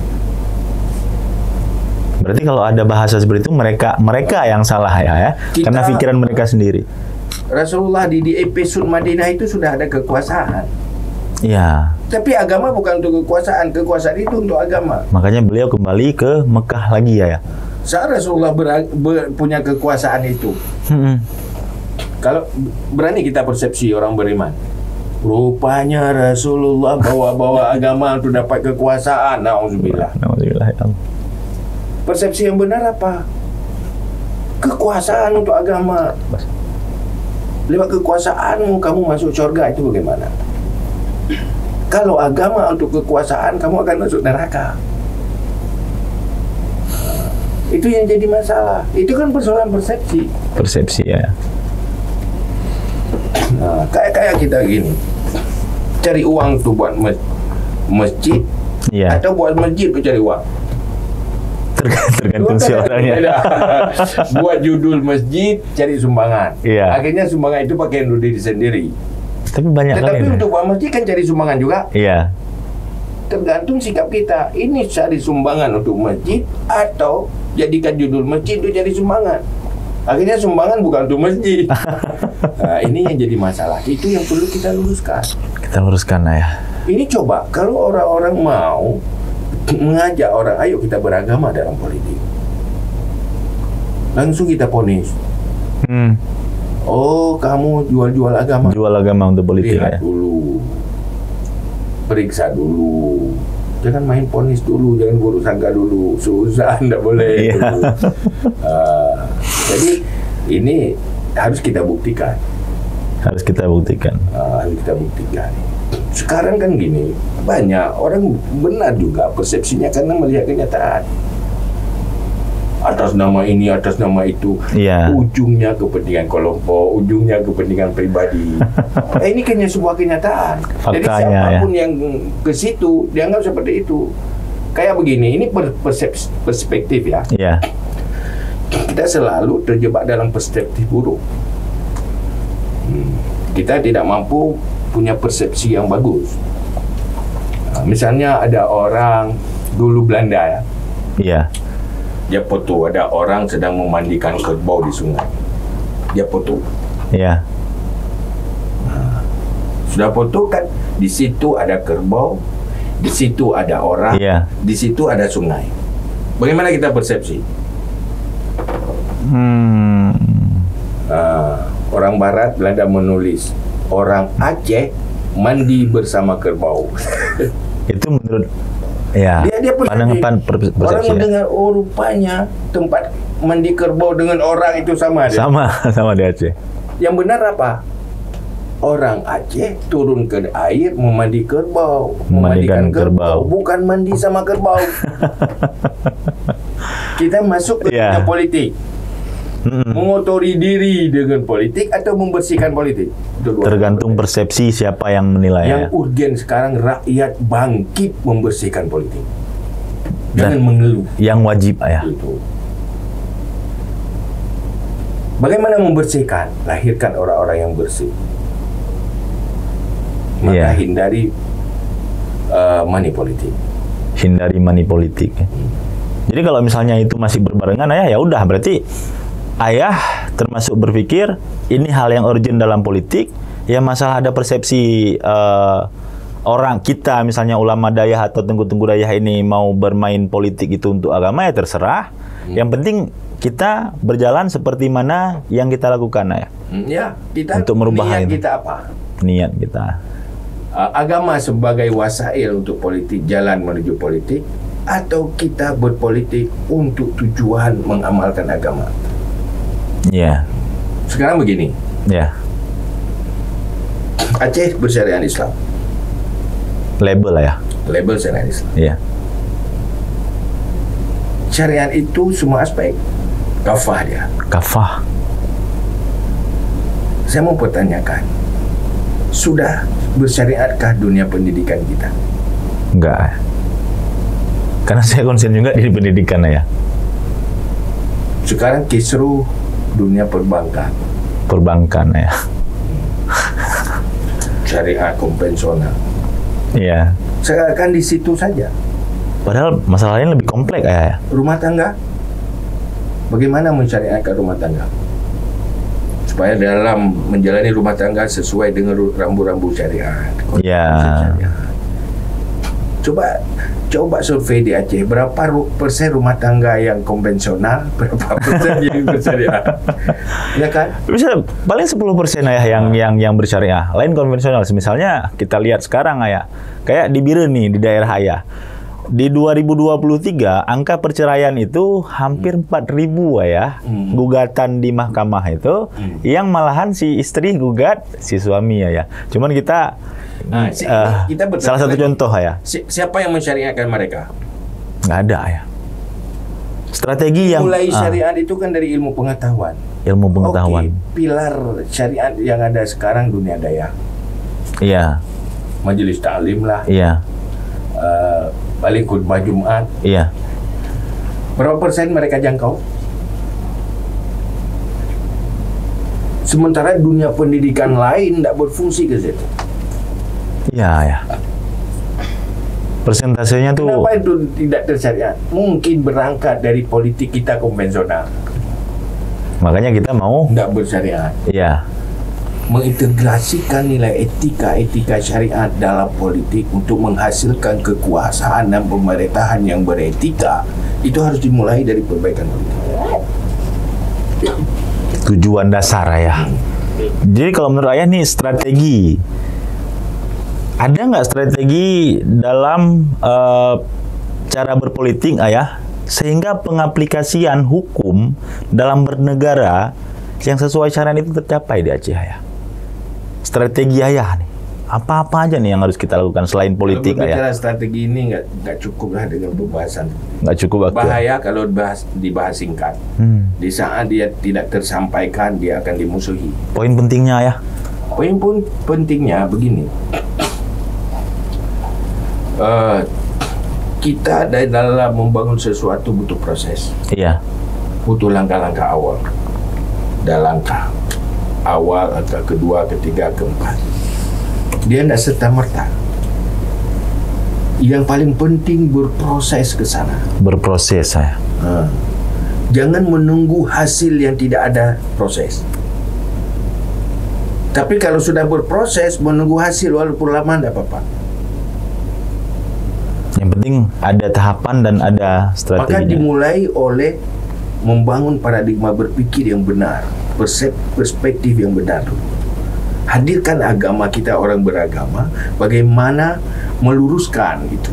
Berarti kalau ada bahasa seperti itu mereka yang salah ya. Karena pikiran mereka sendiri. Rasulullah di episode Madinah itu sudah ada kekuasaan. Iya. Tapi agama bukan untuk kekuasaan, kekuasaan itu untuk agama. Makanya beliau kembali ke Mekah lagi ya. Saat Rasulullah punya kekuasaan itu, kalau berani kita persepsi orang beriman, rupanya Rasulullah bawa agama untuk dapat kekuasaan. Nauzubillah. Nauzubillah ya Allah. Persepsi yang benar apa? Kekuasaan untuk agama. Lewat kekuasaanmu kamu masuk surga, itu bagaimana? Kalau agama untuk kekuasaan, kamu akan masuk neraka. Itu yang jadi masalah. Itu kan persoalan persepsi. Persepsi ya. Nah, kayak kita gini, cari uang tuh buat masjid, Iya. atau buat masjid tuh cari uang. Tergantung si orangnya. Buat judul masjid, cari sumbangan. Iya. Akhirnya sumbangan itu pakai untuk diri sendiri. Tapi banyak Tetapi lain. untuk buat masjid kan cari sumbangan juga. Iya. Tergantung sikap kita. Ini cari sumbangan untuk masjid atau jadikan judul masjid itu cari sumbangan. Akhirnya sumbangan bukan untuk masjid. Nah, ini yang jadi masalah. Itu yang perlu kita luruskan. Kita luruskan ya. Ini coba kalau orang-orang mau mengajak orang, ayo kita beragama dalam politik, langsung kita ponis. Oh, kamu jual-jual agama. Jual agama untuk politik Lihat ya. dulu, periksa dulu, jangan main ponis dulu, jangan buruk sangka dulu, susah, tidak boleh. Iya. Jadi ini harus kita buktikan. Harus kita buktikan. Harus kita buktikan. Sekarang kan gini, banyak orang benar juga persepsinya karena melihat kenyataan. Atas nama ini, atas nama itu, Iya. ujungnya kepentingan kelompok, ujungnya kepentingan pribadi. Ini kayaknya sebuah kenyataan. Jadi Faktanya, siapapun yang ke situ dianggap seperti itu. Kayak begini, ini perspektif ya. Iya. Kita selalu terjebak dalam perspektif buruk. Kita tidak mampu punya persepsi yang bagus. Misalnya ada orang dulu Belanda ya. Iya. Dia foto ada orang sedang memandikan kerbau di sungai. Dia foto. Iya. Sudah foto kan, di situ ada kerbau, di situ ada orang, Iya. di situ ada sungai. Bagaimana kita persepsi? Orang Barat Belanda menulis orang Aceh mandi bersama kerbau. Itu menurut ya. Dia Pandangan orang persepsi. mendengar, oh rupanya tempat mandi kerbau dengan orang itu sama. Sama di Aceh. Yang benar apa? Orang Aceh turun ke air memandi kerbau, Memandikan kerbau. bukan mandi sama kerbau. Kita masuk ke dunia politik, mengotori diri dengan politik atau membersihkan politik. Tergantung persepsi siapa yang menilai. Yang Ya. urgen sekarang rakyat bangkit membersihkan politik. Jangan Dan mengeluh. yang wajib ya. Itu. Bagaimana membersihkan? Lahirkan orang-orang yang bersih. Maka hindari money politik. Hindari money politik. Jadi kalau misalnya itu masih berbarengan, ayah, ya udah, berarti ayah termasuk berpikir ini hal yang urgent dalam politik. Ya masalah ada persepsi orang kita, misalnya ulama dayah atau tengku-tengku dayah ini mau bermain politik itu untuk agama, ya terserah. Yang penting kita berjalan seperti mana yang kita lakukan, ya. Ya, kita untuk merubah niat itu. kita apa? Niat kita. Agama sebagai wasail untuk politik, jalan menuju politik, atau kita berpolitik untuk tujuan mengamalkan agama. Ya. Sekarang begini. Ya. Aceh bersyariat Islam. Label lah ya. Label syariat Islam. Iya. Syariat itu semua aspek. Kafah dia. Kafah. Saya mau pertanyakan, sudah bersyariatkah dunia pendidikan kita? Enggak. Karena saya konsen juga di pendidikan, ya. Sekarang kisruh dunia perbankan. Perbankan, ya. Syariat konvensional. Iya. Seakan di situ saja. Padahal masalahnya lebih kompleks, ya. Rumah tangga. Bagaimana mensyariatkan rumah tangga? Supaya dalam menjalani rumah tangga sesuai dengan rambu-rambu syariat. Iya. Coba survei di Aceh, berapa persen rumah tangga yang konvensional, berapa persen yang bersyariah? Ya kan? Bisa paling 10% ya yang bersyariah. Lain konvensional. Misalnya kita lihat sekarang, ya. Kayak di Biren nih, di daerah ayah. Di 2023 angka perceraian itu hampir 4.000, ya. Gugatan di mahkamah itu yang malahan si istri gugat si suami, ya. Cuman kita salah satu contoh, ya. Siapa yang mensyariatkan mereka? Nggak ada, ya. Strategi yang mulai syariat itu kan dari ilmu pengetahuan. Ilmu pengetahuan. Oke, pilar syariat yang ada sekarang dunia daya. Iya. Majelis taklim lah. Iya. Balik khutbah Jumat. Iya. Berapa persen mereka jangkau? Sementara dunia pendidikan lain tidak berfungsi ke situ. Iya, ya. Persentasenya tuh. Kenapa itu tidak tersyariat? Mungkin berangkat dari politik kita konvensional. Makanya kita mau tidak bersyariat. Iya. Mengintegrasikan nilai etika syariat dalam politik untuk menghasilkan kekuasaan dan pemerintahan yang beretika. Itu harus dimulai dari perbaikan politik. Tujuan dasar, ya. Jadi kalau menurut ayah nih strategi, ada nggak strategi dalam cara berpolitik, ayah, sehingga pengaplikasian hukum dalam bernegara yang sesuai syariat itu tercapai di Aceh, ayah? Strategi ayah nih, apa-apa aja nih yang harus kita lakukan selain politik, kalau ayah? bicara strategi ini nggak cukup lah dengan pembahasan. Nggak cukup waktu. Bahaya kalau dibahas singkat. Di saat dia tidak tersampaikan, dia akan dimusuhi. Poin pentingnya, ayah? Poin pentingnya begini. Kita dalam membangun sesuatu butuh proses. Iya. Butuh langkah-langkah awal. Dan langkah awal, langkah kedua, ketiga, keempat. Dia tidak serta-merta. Yang paling penting berproses ke sana. Berproses, saya. Jangan menunggu hasil yang tidak ada proses. Tapi kalau sudah berproses, menunggu hasil walaupun lama tidak apa-apa. Yang penting ada tahapan dan ada strateginya. Maka dimulai oleh membangun paradigma berpikir yang benar, perspektif yang benar. Hadirkan agama kita, orang beragama, bagaimana meluruskan itu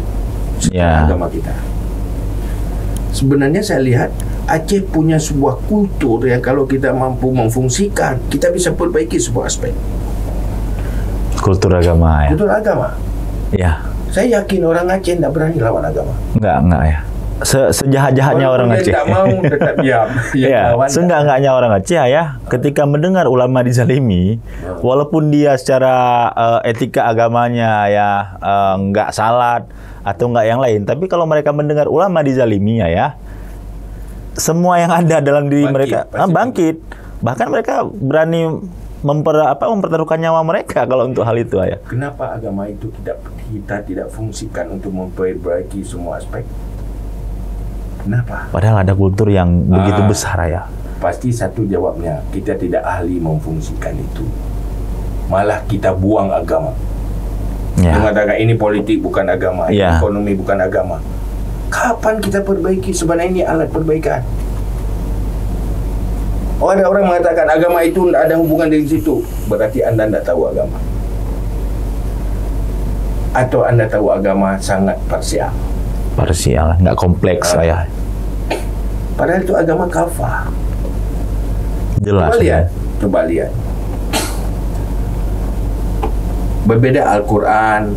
agama kita. Sebenarnya saya lihat Aceh punya sebuah kultur yang kalau kita mampu memfungsikan, kita bisa perbaiki sebuah aspek. Kultur agama, ya. Kultur agama. Ya. Saya yakin orang Aceh tidak berani lawan agama. Enggak, ya. Sejahat-jahatnya orang Aceh. Tidak mau tetap diam. Ya, seenggak-enggaknya orang Aceh, ya, ketika mendengar ulama dizalimi, walaupun dia secara etika agamanya ya enggak salat atau enggak yang lain, tapi kalau mereka mendengar ulama dizalimi, ya, semua yang ada dalam diri mereka bangkit. Bahkan mereka berani mempertaruhkan nyawa mereka kalau untuk hal itu, Ayah. Kenapa agama itu kita tidak fungsikan untuk memperbaiki semua aspek? Kenapa? Padahal ada kultur yang begitu besar, Ayah. Pasti satu jawabnya, kita tidak ahli memfungsikan itu. Malah kita buang agama. Mengatakan ini politik bukan agama, ini ekonomi bukan agama. Kapan kita perbaiki? Sebenarnya ini alat perbaikan. Oh, ada orang mengatakan agama itu tidak ada hubungan dengan situ. Berarti Anda tidak tahu agama. Atau Anda tahu agama sangat parsial. Parsial, nggak kompleks, Ayah. Padahal itu agama kafah. Jelas. Coba lihat. Berbeda Al-Quran.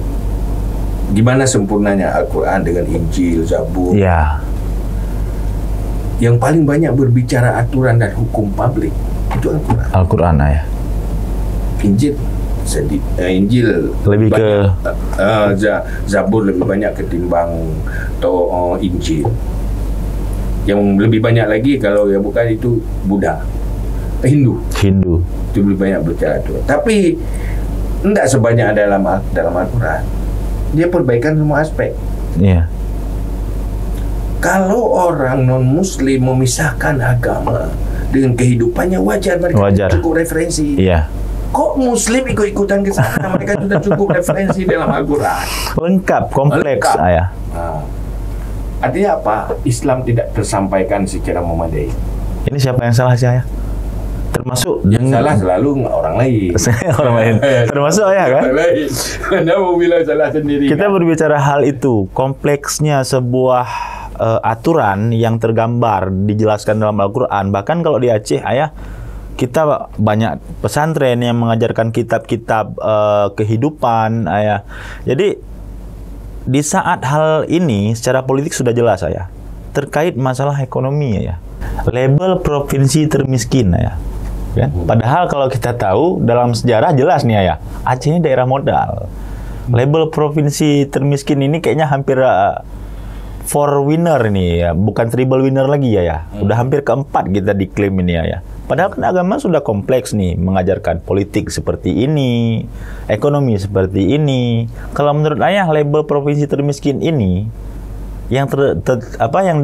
Gimana sempurnanya Al-Quran dengan Injil, Zabur. Ya. Yang paling banyak berbicara aturan dan hukum publik itu Al-Quran. Al-Quran, Ayah. Injil lebih banyak, ke Zabur lebih banyak ketimbang Injil. Yang lebih banyak lagi kalau ya bukan itu Buddha, Hindu itu lebih banyak berbicara aturan. Tapi tidak sebanyak dalam Al-Quran. Dia perbaikan semua aspek. Iya. Kalau orang non-Muslim memisahkan agama dengan kehidupannya, wajar mereka cukup referensi. Iya. Kok Muslim ikut-ikutan ke sana? Mereka sudah cukup referensi dalam Al-Quran. Lengkap, kompleks, Ayah. Artinya apa? Islam tidak tersampaikan secara memadai. Ini siapa yang salah sih, Ayah? Termasuk yang salah selalu orang lain. Orang lain. Termasuk Ayah kan? Anda mau bilang salah sendiri. Kita kan? berbicara hal itu, kompleksnya sebuah aturan yang tergambar dijelaskan dalam Al-Quran. Bahkan kalau di Aceh, Ayah, kita banyak pesantren yang mengajarkan kitab-kitab kehidupan, Ayah. Jadi di saat hal ini secara politik sudah jelas, Ayah, terkait masalah ekonomi, Ayah. Label provinsi termiskin, Ayah. Kan? Padahal kalau kita tahu dalam sejarah jelas nih, Ayah, Aceh ini daerah modal. Label provinsi termiskin ini kayaknya hampir four winner ini, ya, bukan triple winner lagi, ya. Udah hampir keempat kita diklaim ini, ya. Padahal kan agama sudah kompleks nih, mengajarkan politik seperti ini, ekonomi seperti ini. Kalau menurut Ayah, label provinsi termiskin ini yang yang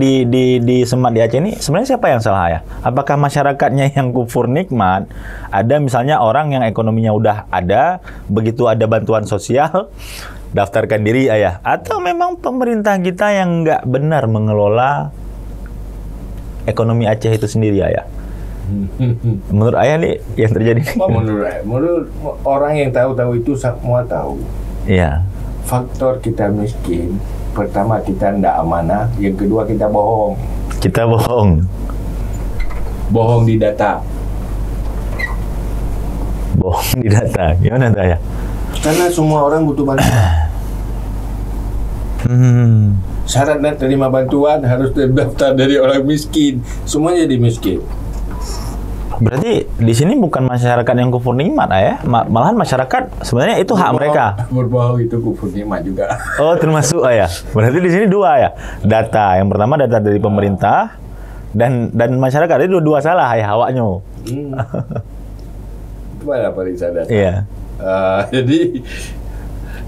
disemat di Aceh ini sebenarnya siapa yang salah, Ayah? Apakah masyarakatnya yang kufur nikmat? Ada misalnya orang yang ekonominya udah ada, begitu ada bantuan sosial daftarkan diri, Ayah? Atau memang pemerintah kita yang nggak benar mengelola ekonomi Aceh itu sendiri, Ayah? Menurut Ayah nih yang terjadi? Menurut orang yang tahu itu semua tahu. Iya. Faktor kita miskin, pertama kita tidak amanah, yang kedua kita bohong. Kita bohong. Bohong di data. Bohong di data. Gimana tuh, Ayah? Karena semua orang butuh bantuan. Syarat dan terima bantuan harus terdaftar dari orang miskin. Semuanya jadi miskin. Berarti di sini bukan masyarakat yang kufur nikmat, ya? Malahan masyarakat sebenarnya itu hak mereka. Berbohong itu kufur nikmat juga. Oh, termasuk, ya. Berarti di sini dua, ya. Data. Yang pertama data dari pemerintah dan masyarakat. Itu dua salah, ya, awaknya. Itu malah paling sadar. Iya. Jadi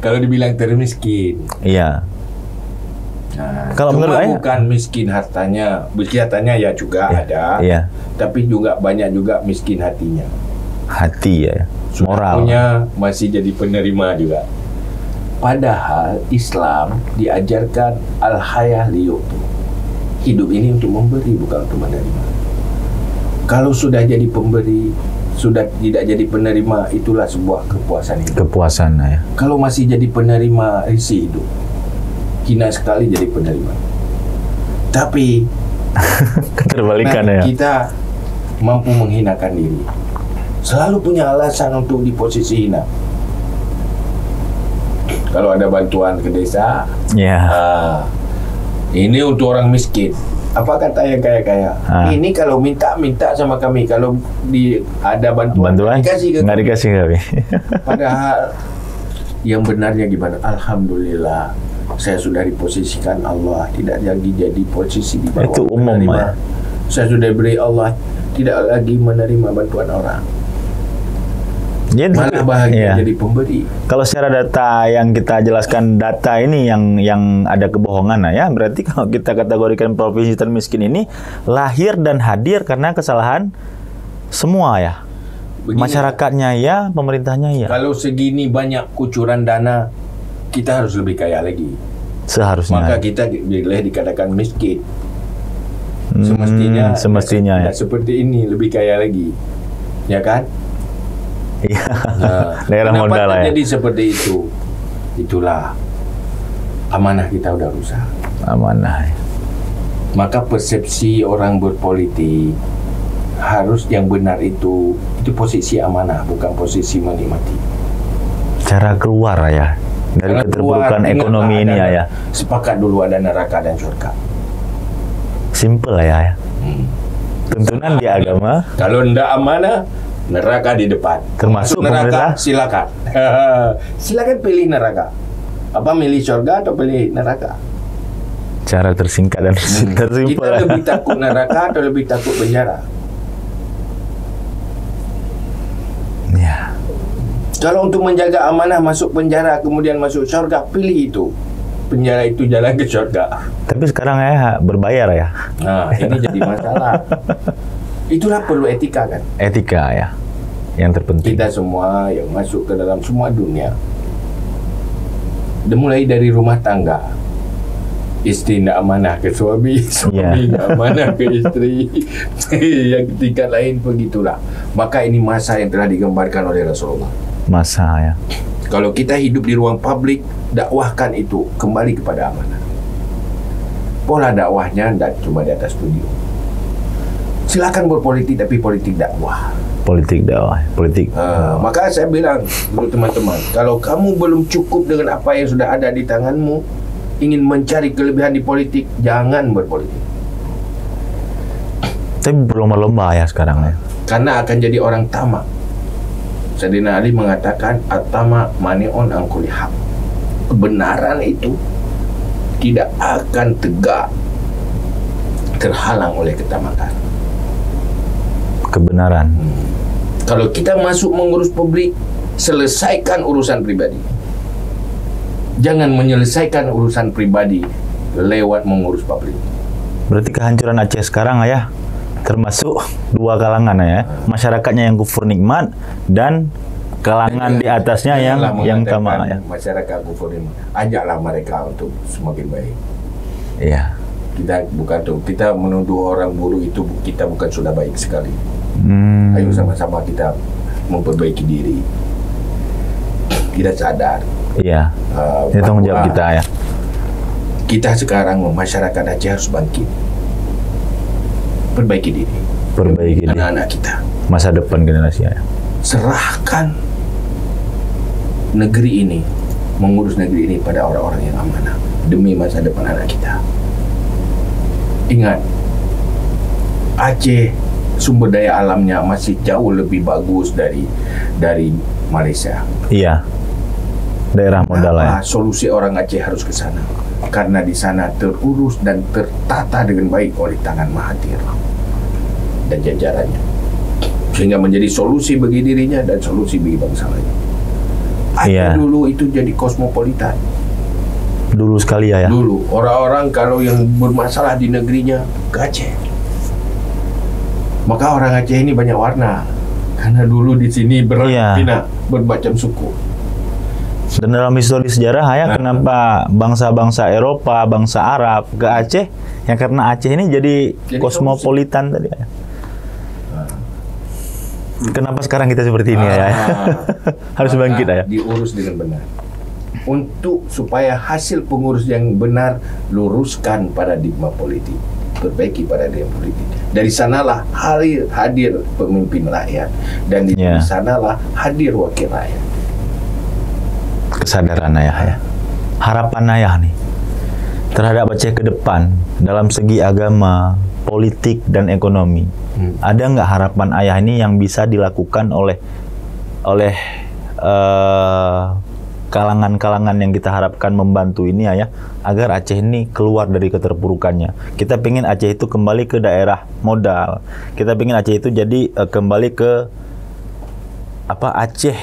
kalau dibilang termiskin. Iya. Nah, kalau menurut Ayah bukan miskin hartanya, miskin hartanya ya juga ada, tapi juga banyak juga miskin hatinya. Hati, ya, moral. Punya masih jadi penerima juga. Padahal Islam diajarkan al-hayah liyu'ti. Hidup ini untuk memberi, bukan untuk menerima. Kalau sudah jadi pemberi, sudah tidak jadi penerima, itulah sebuah kepuasan hidup. Kepuasan, ya. Kalau masih jadi penerima, risih hidup. Hina sekali jadi penerima. Tapi keterbalikan, ya. Kita mampu menghinakan diri. Selalu punya alasan untuk di posisi hina. Kalau ada bantuan ke desa, ini untuk orang miskin. Apa kata yang kaya-kaya? Ini kalau minta sama kami. Kalau ada bantuan dikasih ke nggak kami. Dikasih kami. Padahal yang benarnya gimana? Alhamdulillah, saya sudah diposisikan Allah, tidak lagi jadi posisi di bawah itu umum, penerima. Saya sudah beri Allah, tidak lagi menerima bantuan orang. Ya, Malah bahagia iya. jadi pemberi. Kalau secara data yang kita jelaskan, data ini yang ada kebohongan, nah ya, berarti kalau kita kategorikan provinsi termiskin ini lahir dan hadir karena kesalahan semua ya. Begini, Masyarakatnya ya, pemerintahnya ya. kalau segini banyak kucuran dana, kita harus lebih kaya lagi. Seharusnya. Maka kita boleh dikatakan miskin. Semestinya ya. tidak seperti ini, lebih kaya lagi. Ya kan? Iya. Nah, Daerah kenapa modal lah ya. terjadi seperti itu? Itulah amanah kita udah rusak. Amanah. Maka persepsi orang berpolitik harus yang benar itu posisi amanah, bukan posisi menikmati. Cara keluar ya dari Karena keterpurukan keluar, ekonomi ini ingatlah ya. Sepakat dulu ada neraka dan surga. Simple ya. Tuntunan di agama. Kalau ndak amanah, neraka di depan. Termasuk neraka, pemerintah? silakan. Silakan pilih neraka. Apa milih surga atau pilih neraka? Cara tersingkat dan tersimpel. Kita lebih takut neraka atau lebih takut penjara? Ya. Kalau untuk menjaga amanah masuk penjara kemudian masuk surga, pilih itu. Penjara itu jalan ke surga. Tapi sekarang ya berbayar ya. Nah, ini jadi masalah. Itulah perlu etika kan. Etika ya. Yang terpenting. Kita semua yang masuk ke dalam semua dunia, mulai dari rumah tangga, istri tidak amanah ke suami, suami tidak amanah ke istri, yang tingkat lain begitulah. Maka ini masa yang telah digambarkan oleh Rasulullah. Masa ya. Kalau kita hidup di ruang publik, dakwahkan itu kembali kepada amanah. Pola dakwahnya tidak cuma di atas studio. Silakan berpolitik, tapi politik dakwah. Politik dakwah, politik. Maka saya bilang dulu teman-teman, kalau kamu belum cukup dengan apa yang sudah ada di tanganmu, ingin mencari kelebihan di politik, jangan berpolitik. Tapi berlomba-lomba ya sekarang ya. Karena akan jadi orang tamak. Sayyidina Ali mengatakan, at-tama mani'un an kulli haq. Kebenaran itu tidak akan tegak, terhalang oleh ketamakan. Kebenaran. Kalau kita masuk mengurus publik, selesaikan urusan pribadi. Jangan menyelesaikan urusan pribadi lewat mengurus publik. Berarti kehancuran Aceh sekarang ya termasuk dua kalangan ya. Masyarakatnya yang kufur nikmat dan kalangan di atasnya yang tamak ya. Masyarakat kufur nikmat. Ajaklah mereka untuk semakin baik. Iya. Kita bukan tuh, kita menuduh orang buruk itu kita bukan sudah baik sekali. Ayo sama-sama kita memperbaiki diri. Kita sadar. Iya. Ini tanggung jawab kita ya. Kita sekarang masyarakat Aceh harus bangkit. Perbaiki diri. Perbaiki diri. Anak-anak kita. Masa depan generasi ya. Serahkan negeri ini, mengurus negeri ini pada orang-orang yang amanah demi masa depan anak kita. Ingat, Aceh sumber daya alamnya masih jauh lebih bagus dari Malaysia. Iya. Daerah modal ya. Solusi orang Aceh harus ke sana. Karena di sana terurus dan tertata dengan baik oleh tangan Mahathir dan jajarannya. Sehingga menjadi solusi bagi dirinya dan solusi bagi bangsa lain. Aceh dulu itu jadi kosmopolitan. Dulu sekali ya. Dulu orang-orang kalau yang bermasalah di negerinya ke Aceh. Maka orang Aceh ini banyak warna. Karena dulu di sini bermacam suku. Dan dalam histori sejarah ya, kenapa bangsa-bangsa Eropa, bangsa Arab ke Aceh? Ya karena Aceh ini jadi kosmopolitan tadi ya. Kenapa sekarang kita seperti ini ya? Harus bangkit ya. Diurus dengan benar. Untuk supaya hasil pengurus yang benar, luruskan paradigma politik, perbaiki paradigma politik. Dari sanalah hadir pemimpin rakyat, dan di sanalah hadir wakil rakyat. Kesadaran ayah ya. Harapan ayah nih terhadap Aceh ke depan dalam segi agama, politik dan ekonomi. Ada nggak harapan ayah ini yang bisa dilakukan oleh kalangan-kalangan yang kita harapkan membantu ini ya, agar Aceh ini keluar dari keterpurukannya. Kita pengen Aceh itu kembali ke daerah modal. Kita pengen Aceh itu jadi kembali ke Aceh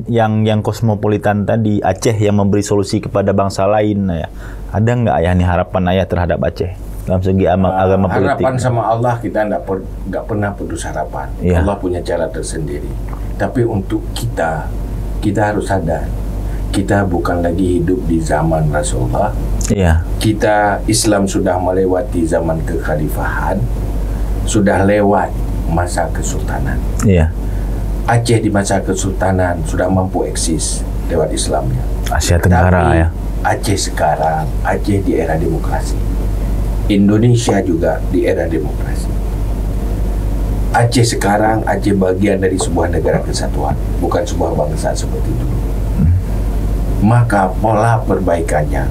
yang kosmopolitan tadi, Aceh yang memberi solusi kepada bangsa lain ya. Ada nggak ayah nih harapan ayah terhadap Aceh dalam segi agama politik? Harapan sama Allah kita nggak pernah putus harapan. Ya. Allah punya cara tersendiri. Tapi untuk kita harus sadar, kita bukan lagi hidup di zaman Rasulullah. Iya. Kita Islam sudah melewati zaman kekhalifahan, sudah lewat masa kesultanan. Iya. Aceh di masa kesultanan sudah mampu eksis lewat Islamnya. Asia Tenggara. Tapi ya. Aceh sekarang, Aceh di era demokrasi. Indonesia juga di era demokrasi. Aceh sekarang, Aceh bagian dari sebuah negara kesatuan, bukan sebuah bangsa seperti itu. Maka pola perbaikannya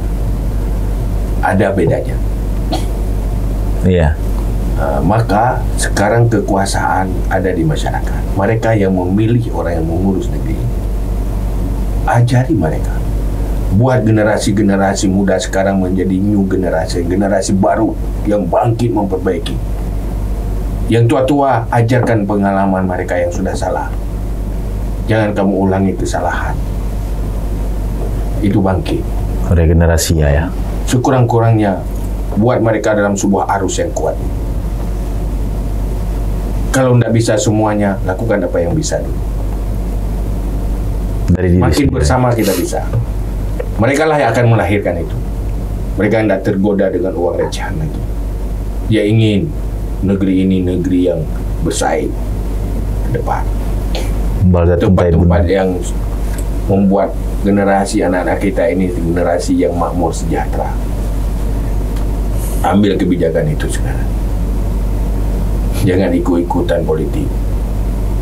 ada bedanya. Iya. Maka sekarang kekuasaan ada di masyarakat. Mereka yang memilih orang yang mengurus negeri ini. Ajari mereka. Buat generasi-generasi muda sekarang menjadi new generasi baru yang bangkit memperbaiki. Yang tua-tua, ajarkan pengalaman mereka yang sudah salah. Jangan kamu ulangi kesalahan. Itu bangkit. Regenerasi ya. Sekurang-kurangnya, buat mereka dalam sebuah arus yang kuat. Kalau tidak bisa semuanya, lakukan apa yang bisa dulu. Dari diri Makin sendiri. bersama kita bisa. Mereka lah yang akan melahirkan itu. Mereka tidak tergoda dengan uang recehan lagi. Dia ingin negeri ini negeri yang bersaing ke depan. Tempat-tempat yang membuat generasi anak-anak kita ini generasi yang makmur sejahtera. Ambil kebijakan itu sekarang. Jangan ikut-ikutan politik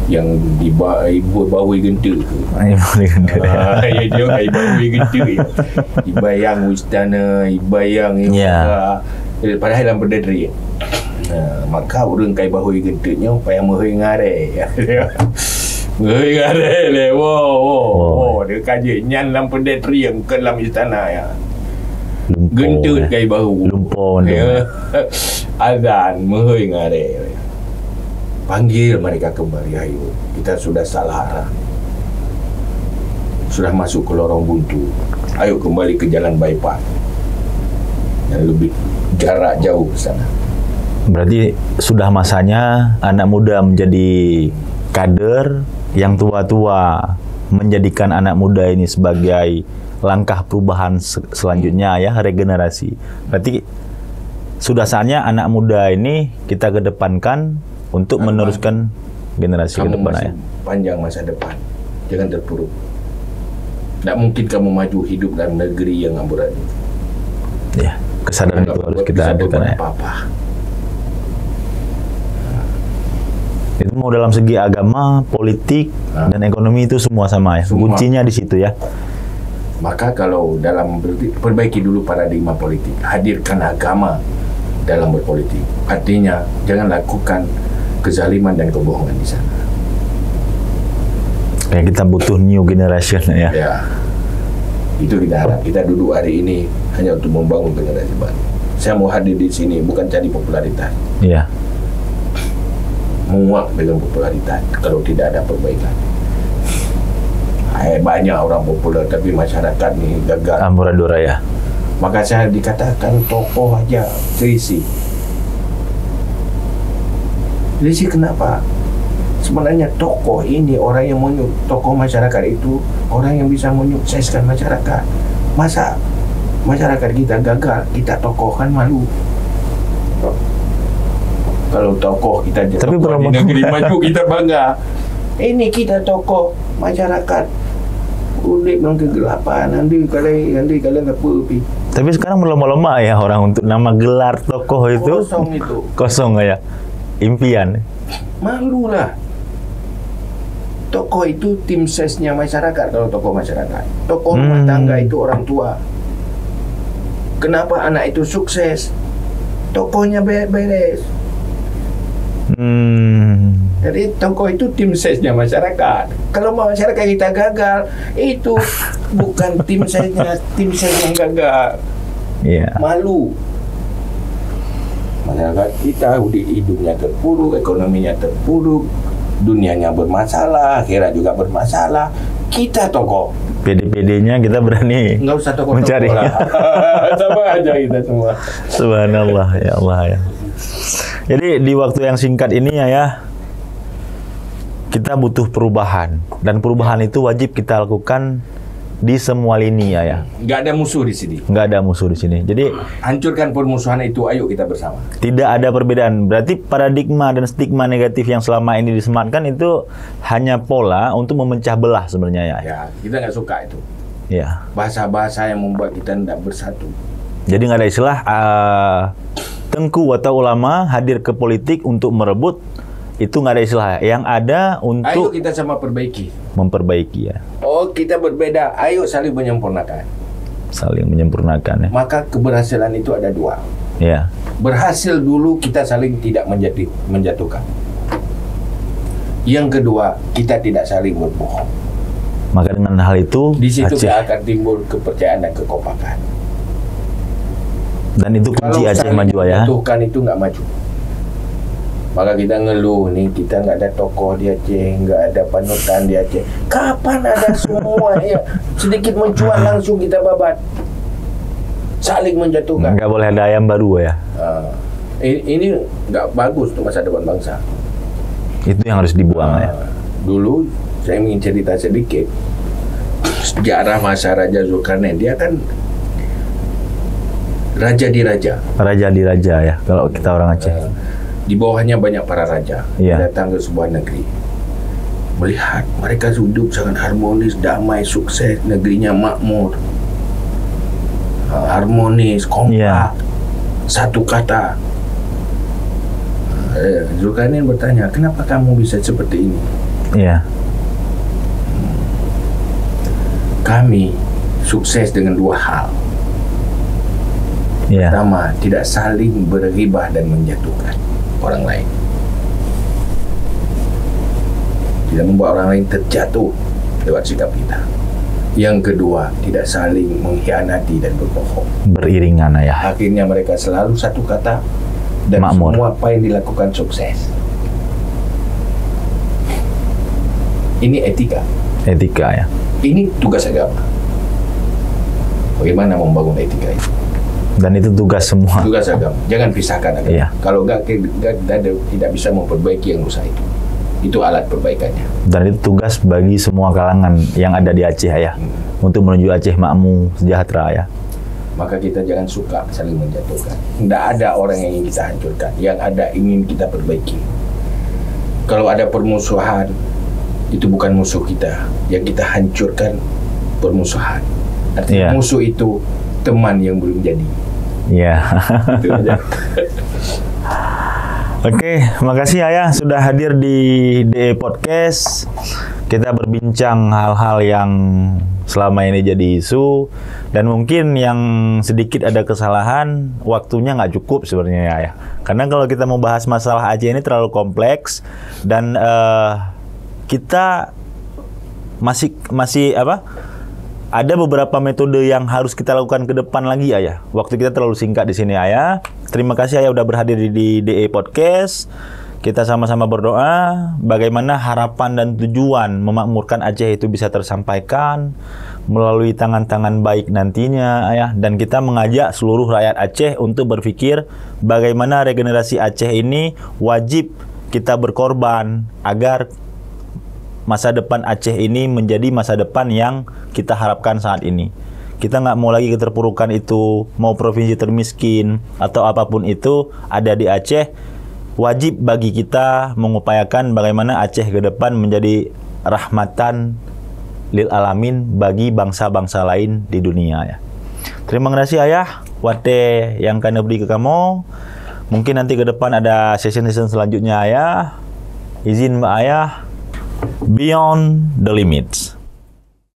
yang dibawahi gentil ke. Ya jangan dibawahi gentil. Dibayang istana, dibayang padahal dalam berdiri. Maka orang kai bawahi gentilnya payah mehoi ngare. Mehoi ngare le. Wow. Dia kaji nyan dalam berdiri yang ke dalam istana ya. Gentut kai bahu. Lumpon. Azan mehoi ngare. Panggil mereka kembali, ayo. Kita sudah salah arah. Sudah masuk ke lorong buntu. Ayo kembali ke jalan bypass. Yang lebih jarak jauh ke sana. Berarti sudah masanya anak muda menjadi kader, yang tua-tua menjadikan anak muda ini sebagai langkah perubahan selanjutnya ya, regenerasi. Berarti sudah saatnya anak muda ini kita kedepankan untuk meneruskan generasi ke depan ya. Panjang masa depan. Jangan terpuruk. Tak mungkin kamu maju hidup dalam negeri yang amburadul. Ya, kesadaran itu harus kita adakan ya. Apa-apa. Itu mau dalam segi agama, politik, dan ekonomi itu semua sama ya. Semua. Kuncinya di situ ya. Maka kalau dalam perbaiki dulu paradigma politik, hadirkan agama dalam berpolitik. Artinya jangan lakukan kezaliman dan kebohongan di sana. Kayak kita butuh new generation ya. Ya, itu kita harap. Kita duduk hari ini hanya untuk membangun generasi baru. Saya mau hadir di sini bukan cari popularitas. Iya. Muak dengan popularitas kalau tidak ada perbaikan. Banyak orang populer tapi masyarakat ni gagal. Amburadul ya. Maka saya dikatakan tokoh aja serisi. Serisi kenapa? Sebenarnya tokoh ini orang yang tokoh masyarakat itu orang yang bisa menyukseskan masyarakat. Masa masyarakat kita gagal, kita tokohkan malu. Kalau tokoh kita di negeri maju kita bangga. Ini kita tokoh masyarakat. Ulik dalam kegelapan, nanti kalian apa pi. Tapi sekarang berlomba-lomba ya orang untuk nama gelar tokoh itu. Kosong itu. Kosong ya. Impian. Malulah. Tokoh itu tim sesnya masyarakat kalau tokoh masyarakat. Tokoh rumah tangga itu orang tua. Kenapa anak itu sukses? Tokohnya beres. Jadi tokoh itu tim sesnya masyarakat. Kalau masyarakat kita gagal, itu bukan tim sesnya, tim ses yang gagal. Iya. Malu. Masyarakat kita hidupnya terpuruk, ekonominya terpuruk, dunianya bermasalah, akhirat juga bermasalah. Kita tokoh. PD-PD-nya kita berani Nggak usah tokoh mencari. lah. Sama aja kita semua. Subhanallah, ya Allah ya. Jadi di waktu yang singkat ini ya, kita butuh perubahan, dan perubahan itu wajib kita lakukan di semua lini ya. Nggak ada musuh di sini. Nggak ada musuh di sini. Jadi Hancurkan permusuhan itu, ayo kita bersama. tidak ada perbedaan. Berarti paradigma dan stigma negatif yang selama ini disematkan itu hanya pola untuk memecah belah sebenarnya ya. Ya, kita nggak suka itu. Ya. Bahasa-bahasa yang membuat kita tidak bersatu. Jadi nggak ada istilah tengku atau ulama hadir ke politik untuk merebut, itu nggak ada istilah. Yang ada Ayo untuk kita sama perbaiki. memperbaiki ya, Oh, kita berbeda. Ayo saling menyempurnakan. saling menyempurnakan ya. Maka keberhasilan itu ada dua. Ya, Berhasil dulu kita saling tidak menjatuhkan. Yang kedua, kita tidak saling berbohong. maka dengan hal itu Di situ Aceh, akan timbul kepercayaan dan kekompakan. dan itu kunci Aceh saling maju ya. menjatuhkan itu nggak maju. Maka kita ngeluh nih, kita nggak ada tokoh di Aceh, nggak ada panutan di Aceh. Kapan ada semua ya? Sedikit mencuat langsung kita babat. Saling menjatuhkan. Nggak boleh ada ayam baru ya. Ini nggak bagus untuk masa depan bangsa. Itu yang harus dibuang ya. Dulu saya ingin cerita sedikit sejarah masa Raja Zulkarnain. Dia kan raja di raja. Raja di raja ya, kalau kita orang Aceh. Di bawahnya banyak para raja. Iya. Datang ke sebuah negeri, melihat mereka hidup sangat harmonis, damai, sukses, negerinya makmur, harmonis, kompak, Iya. satu kata. Zulkarnain bertanya, kenapa kamu bisa seperti ini? Iya. Kami sukses dengan dua hal. Iya. Pertama, tidak saling berghibah dan menjatuhkan orang lain. Tidak membuat orang lain terjatuh lewat sikap kita. Yang kedua, tidak saling mengkhianati dan berbohong. Beriringan ya. Akhirnya mereka selalu satu kata dan Makmur. semua apa yang dilakukan sukses. Ini etika. Etika ya. Ini tugas agama. Bagaimana membangun etika itu? Dan itu tugas semua. Tugas agama. Jangan pisahkan agama. Iya. Kalau enggak, kita tidak bisa memperbaiki yang rusak itu. Itu alat perbaikannya. Dan itu tugas bagi semua kalangan yang ada di Aceh ya. Untuk menuju Aceh makmur, sejahtera ya. Maka kita jangan suka saling menjatuhkan. Tidak ada orang yang ingin kita hancurkan. Yang ada ingin kita perbaiki. Kalau ada permusuhan, itu bukan musuh kita. Yang kita hancurkan permusuhan. Artinya Iya. musuh itu teman yang belum jadi. Iya. Itu aja. Oke, makasih Ayah sudah hadir di DE Podcast. Kita berbincang hal-hal yang selama ini jadi isu, dan mungkin yang sedikit ada kesalahan, waktunya nggak cukup sebenarnya ya Ayah. Karena kalau kita mau bahas masalah Aceh ini terlalu kompleks, dan kita masih apa? Ada beberapa metode yang harus kita lakukan ke depan lagi Ayah. Waktu kita terlalu singkat di sini Ayah. Terima kasih Ayah udah berhadir di DE Podcast. Kita sama-sama berdoa bagaimana harapan dan tujuan memakmurkan Aceh itu bisa tersampaikan melalui tangan-tangan baik nantinya Ayah. Dan kita mengajak seluruh rakyat Aceh untuk berpikir bagaimana regenerasi Aceh ini wajib kita berkorban agar masa depan Aceh ini menjadi masa depan yang kita harapkan saat ini. Kita nggak mau lagi keterpurukan itu, mau provinsi termiskin atau apapun itu ada di Aceh. Wajib bagi kita mengupayakan bagaimana Aceh ke depan menjadi rahmatan lil alamin bagi bangsa-bangsa lain di dunia ya. Terima kasih Ayah, wate yang kami beri ke kamu. Mungkin nanti ke depan ada session-session selanjutnya Ayah. Izin Mbak Ayah. Beyond the limits.